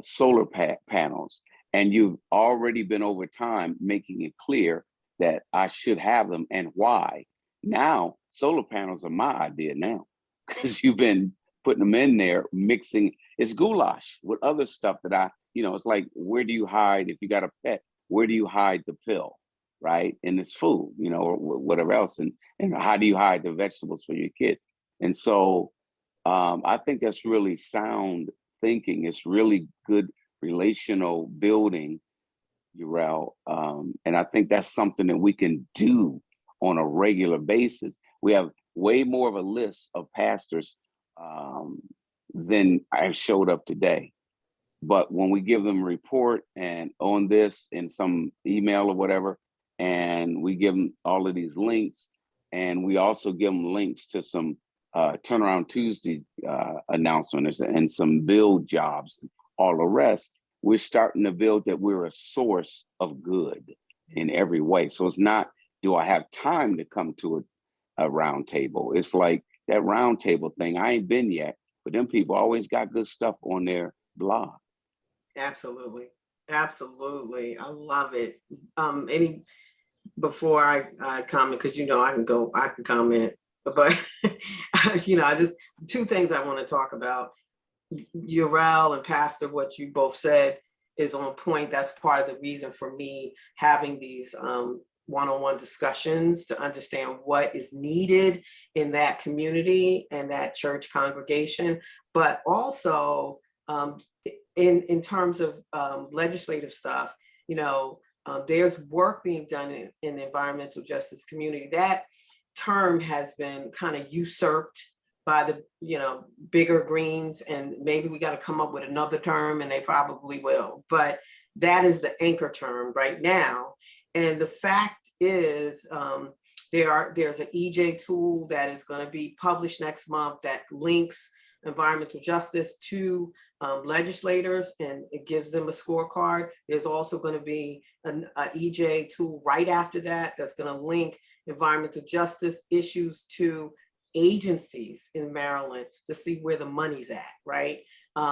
solar panels, and you've already been over time making it clear that I should have them and why. Now, solar panels are my idea now, because you've been putting them in there, mixing. It's goulash with other stuff that it's like, where do you hide, if you got a pet, where do you hide the pill, right? In this food, or whatever else. And how do you hide the vegetables for your kid? And so I think that's really sound thinking. It's really good relational building, Urel. And I think that's something that we can do on a regular basis. We have way more of a list of pastors than I showed up today. But when we give them a report and on this in some email or whatever, and we give them all of these links, and we also give them links to some Turnaround Tuesday announcements and some build jobs, all the rest, we're starting to build that we're a source of good in every way. So it's not, do I have time to come to a round table? It's like that round table thing. I ain't been yet, but them people always got good stuff on their blog. Absolutely. Absolutely. I love it. Before I comment, because I can comment, but I just, two things I want to talk about. Urel and Pastor, what you both said is on point. That's part of the reason for me having these one-on-one discussions to understand what is needed in that community and that church congregation, but also in terms of legislative stuff, there's work being done in the environmental justice community. That term has been kind of usurped by the bigger greens, and maybe we got to come up with another term, and they probably will, but that is the anchor term right now. And the fact is there's an EJ tool that is going to be published next month that links environmental justice to legislators, and it gives them a scorecard. There's also going to be an EJ tool right after that that's going to link environmental justice issues to agencies in Maryland to see where the money's at, right?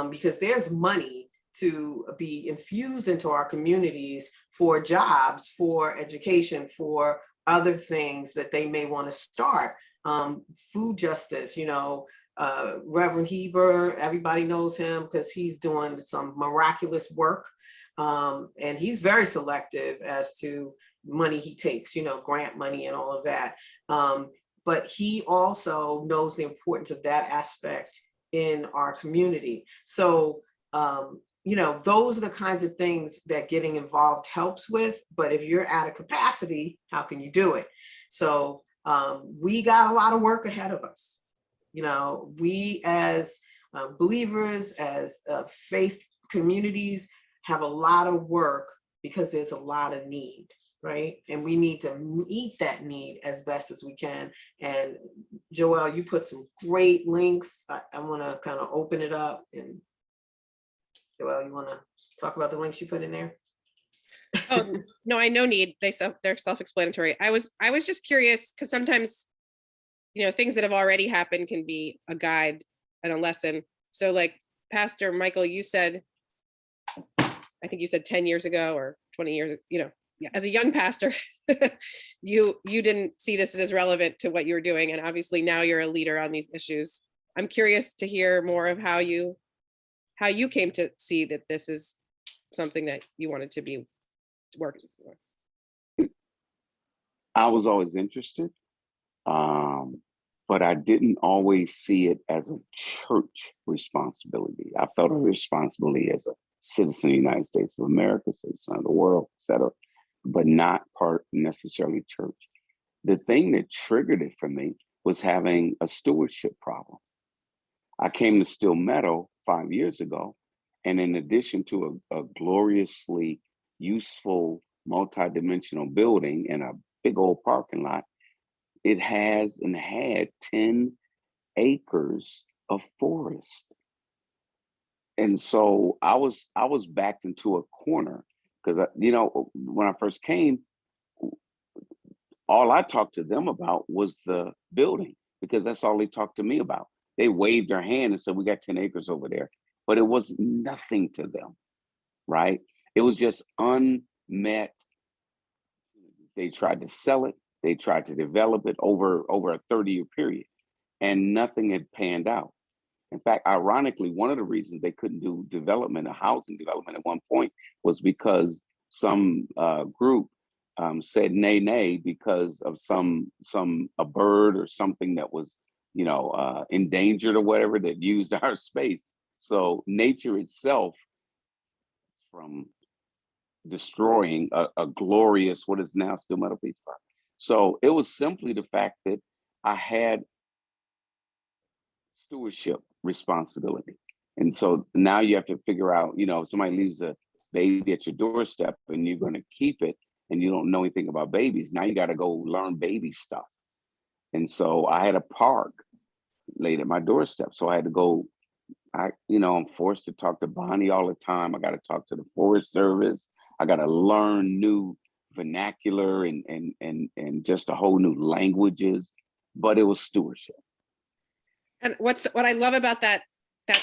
Because there's money to be infused into our communities for jobs, for education, for other things that they may want to start. Food justice, Reverend Heber, everybody knows him because he's doing some miraculous work. And he's very selective as to money he takes, grant money and all of that. But he also knows the importance of that aspect in our community. So, those are the kinds of things that getting involved helps with. But if you're at a capacity, how can you do it? So we got a lot of work ahead of us. We as believers, as faith communities, have a lot of work because there's a lot of need, right? And we need to meet that need as best as we can. And Joelle, you put some great links. I want to kind of open it up. And Joelle, you want to talk about the links you put in there? Oh, no, I no need. They're self-explanatory. I was just curious because sometimes things that have already happened can be a guide and a lesson. So like Pastor Michael, you said, I think you said 10 years ago or 20 years, as a young pastor, you didn't see this as relevant to what you were doing. And obviously now you're a leader on these issues. I'm curious to hear more of how you came to see that this is something that you wanted to be working for. I was always interested, but I didn't always see it as a church responsibility. I felt a responsibility as a citizen of the United States of America, citizen of the world, et cetera, but not part necessarily church. The thing that triggered it for me was having a stewardship problem. I came to Still Meadow 5 years ago, and in addition to a gloriously useful, multi-dimensional building and a big old parking lot, it has and had 10 acres of forest. And so I was backed into a corner because, when I first came, all I talked to them about was the building, because that's all they talked to me about. They waved their hand and said, we got 10 acres over there, but it was nothing to them, right? It was just unmet. They tried to sell it. They tried to develop it over a 30-year period, and nothing had panned out. In fact, ironically, one of the reasons they couldn't do development, a housing development at one point, was because some group said nay because of a bird or something that was, endangered or whatever, that used our space. So nature itself, from destroying a glorious, what is now Still Meadow Police Park. So it was simply the fact that I had stewardship responsibility. And so now you have to figure out, if somebody leaves a baby at your doorstep and you're going to keep it and you don't know anything about babies, now you got to go learn baby stuff. And so I had a park laid at my doorstep. So I had to go, I'm forced to talk to Bonnie all the time. I got to talk to the Forest Service. I got to learn new vernacular and just a whole new languages, but it was stewardship. And what I love about that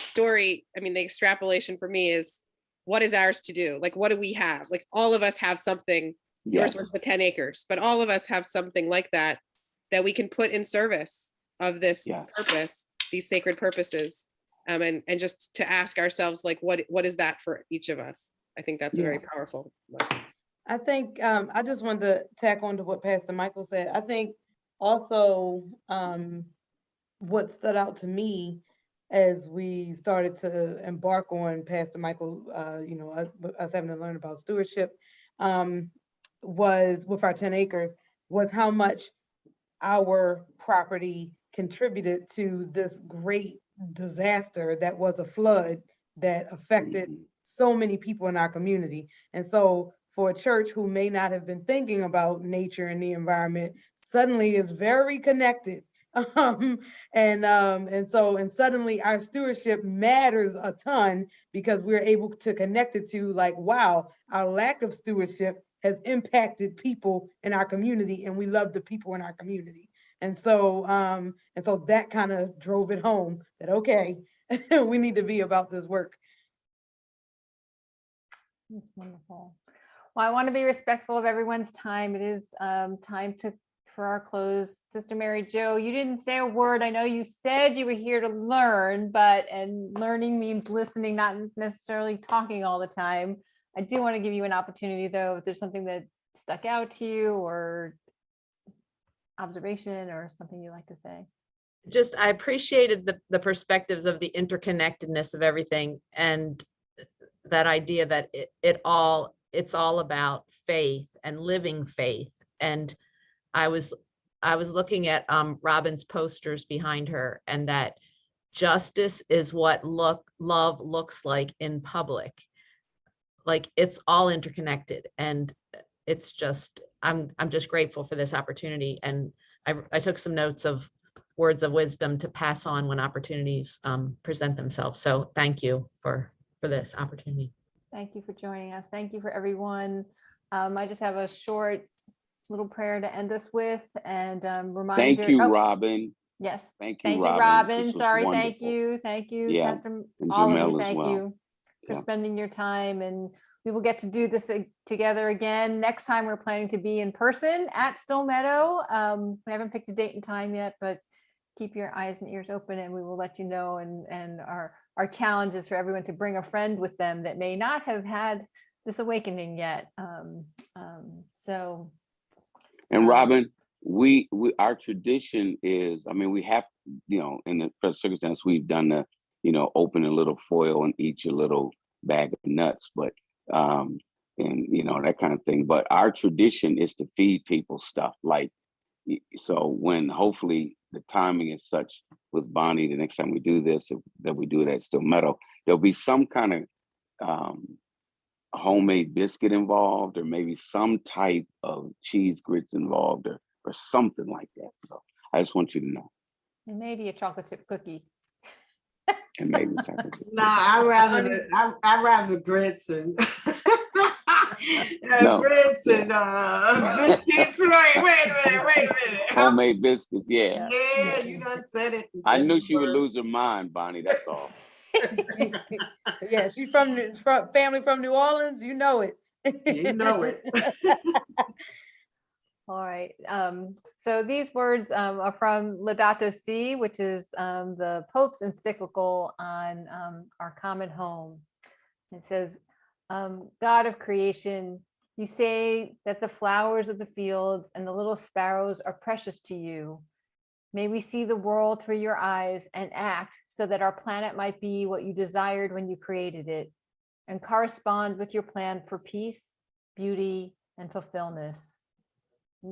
story, I mean, the extrapolation for me is, what is ours to do? Like, what do we have? Like, all of us have something. Yours was the 10 acres, but all of us have something like that we can put in service of this purpose, these sacred purposes. And just to ask ourselves, like, what is that for each of us? I think that's a very powerful lesson. I think I just wanted to tack on to what Pastor Michael said. I think also what stood out to me as we started to embark on Pastor Michael, us having to learn about stewardship, was with our 10 acres, was how much our property contributed to this great disaster that was a flood that affected so many people in our community. And so for a church who may not have been thinking about nature and the environment, suddenly is very connected. And suddenly our stewardship matters a ton, because we're able to connect it to, like, wow, our lack of stewardship has impacted people in our community, and we love the people in our community. And so that kind of drove it home that, okay, we need to be about this work. That's wonderful. Well, I want to be respectful of everyone's time. It is time for our close. Sister Mary Jo, you didn't say a word. I know you said you were here to learn, and learning means listening, not necessarily talking all the time. I do want to give you an opportunity, though, if there's something that stuck out to you, or observation, or something you'd like to say. Just, I appreciated the perspectives of the interconnectedness of everything, and that idea that it's all about faith and living faith. And I was looking at Robin's posters behind her, and that justice is what love looks like in public. Like, it's all interconnected, and it's just, I'm just grateful for this opportunity. And I took some notes of words of wisdom to pass on when opportunities present themselves. So thank you for this opportunity. Thank you for joining us. Thank you for everyone. I just have a short little prayer to end us with, and reminder. Thank you, Robin. Yes. Thank you, Thank you, Robin. Robin. This was Sorry. wonderful. Thank you, Yeah, Pastor. and All of Jamel you, as thank well. you for Yeah. spending your time, and we will get to do this together again. Next time we're planning to be in person at Still Meadow. We haven't picked a date and time yet, but keep your eyes and ears open and we will let you know. And our challenge is for everyone to bring a friend with them that may not have had this awakening yet. And Robin, we our tradition is, I mean, we have, you know, in the present circumstance, we've done the, you know, open a little foil and eat your little bag of nuts, but and you know, that kind of thing. But our tradition is to feed people stuff. Like, so when hopefully the timing is such with Bonnie, the next time we do this, that we do it at Still Meadow, there'll be some kind of homemade biscuit involved, or maybe some type of cheese grits involved, or something like that. So I just want you to know. And maybe a chocolate chip cookie. And maybe chocolate chip. Nah, I'd rather grits and No. grits and biscuits. Wait a minute. Homemade biscuits, yeah. Yeah, you done said it. I knew she would lose her mind, Bonnie, that's all. Yeah, she's from family from New Orleans, you know it. You know it. All right. So these words are from Laudato Si, which is the Pope's encyclical on our common home. It says, God of creation, you say that the flowers of the fields and the little sparrows are precious to you. May we see the world through your eyes and act so that our planet might be what you desired when you created it, and correspond with your plan for peace, beauty, and fulfillment.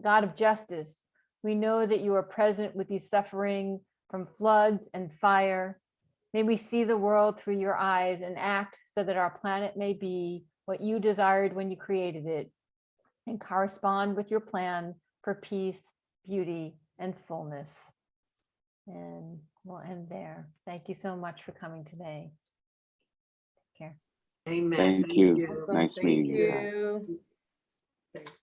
God of justice, we know that you are present with these suffering from floods and fire. May we see the world through your eyes and act so that our planet may be what you desired when you created it, and correspond with your plan for peace, beauty, and fullness. And we'll end there. Thank you so much for coming today. Take care. Amen. Thank you. Awesome, Nice thank meeting you. you. Thanks.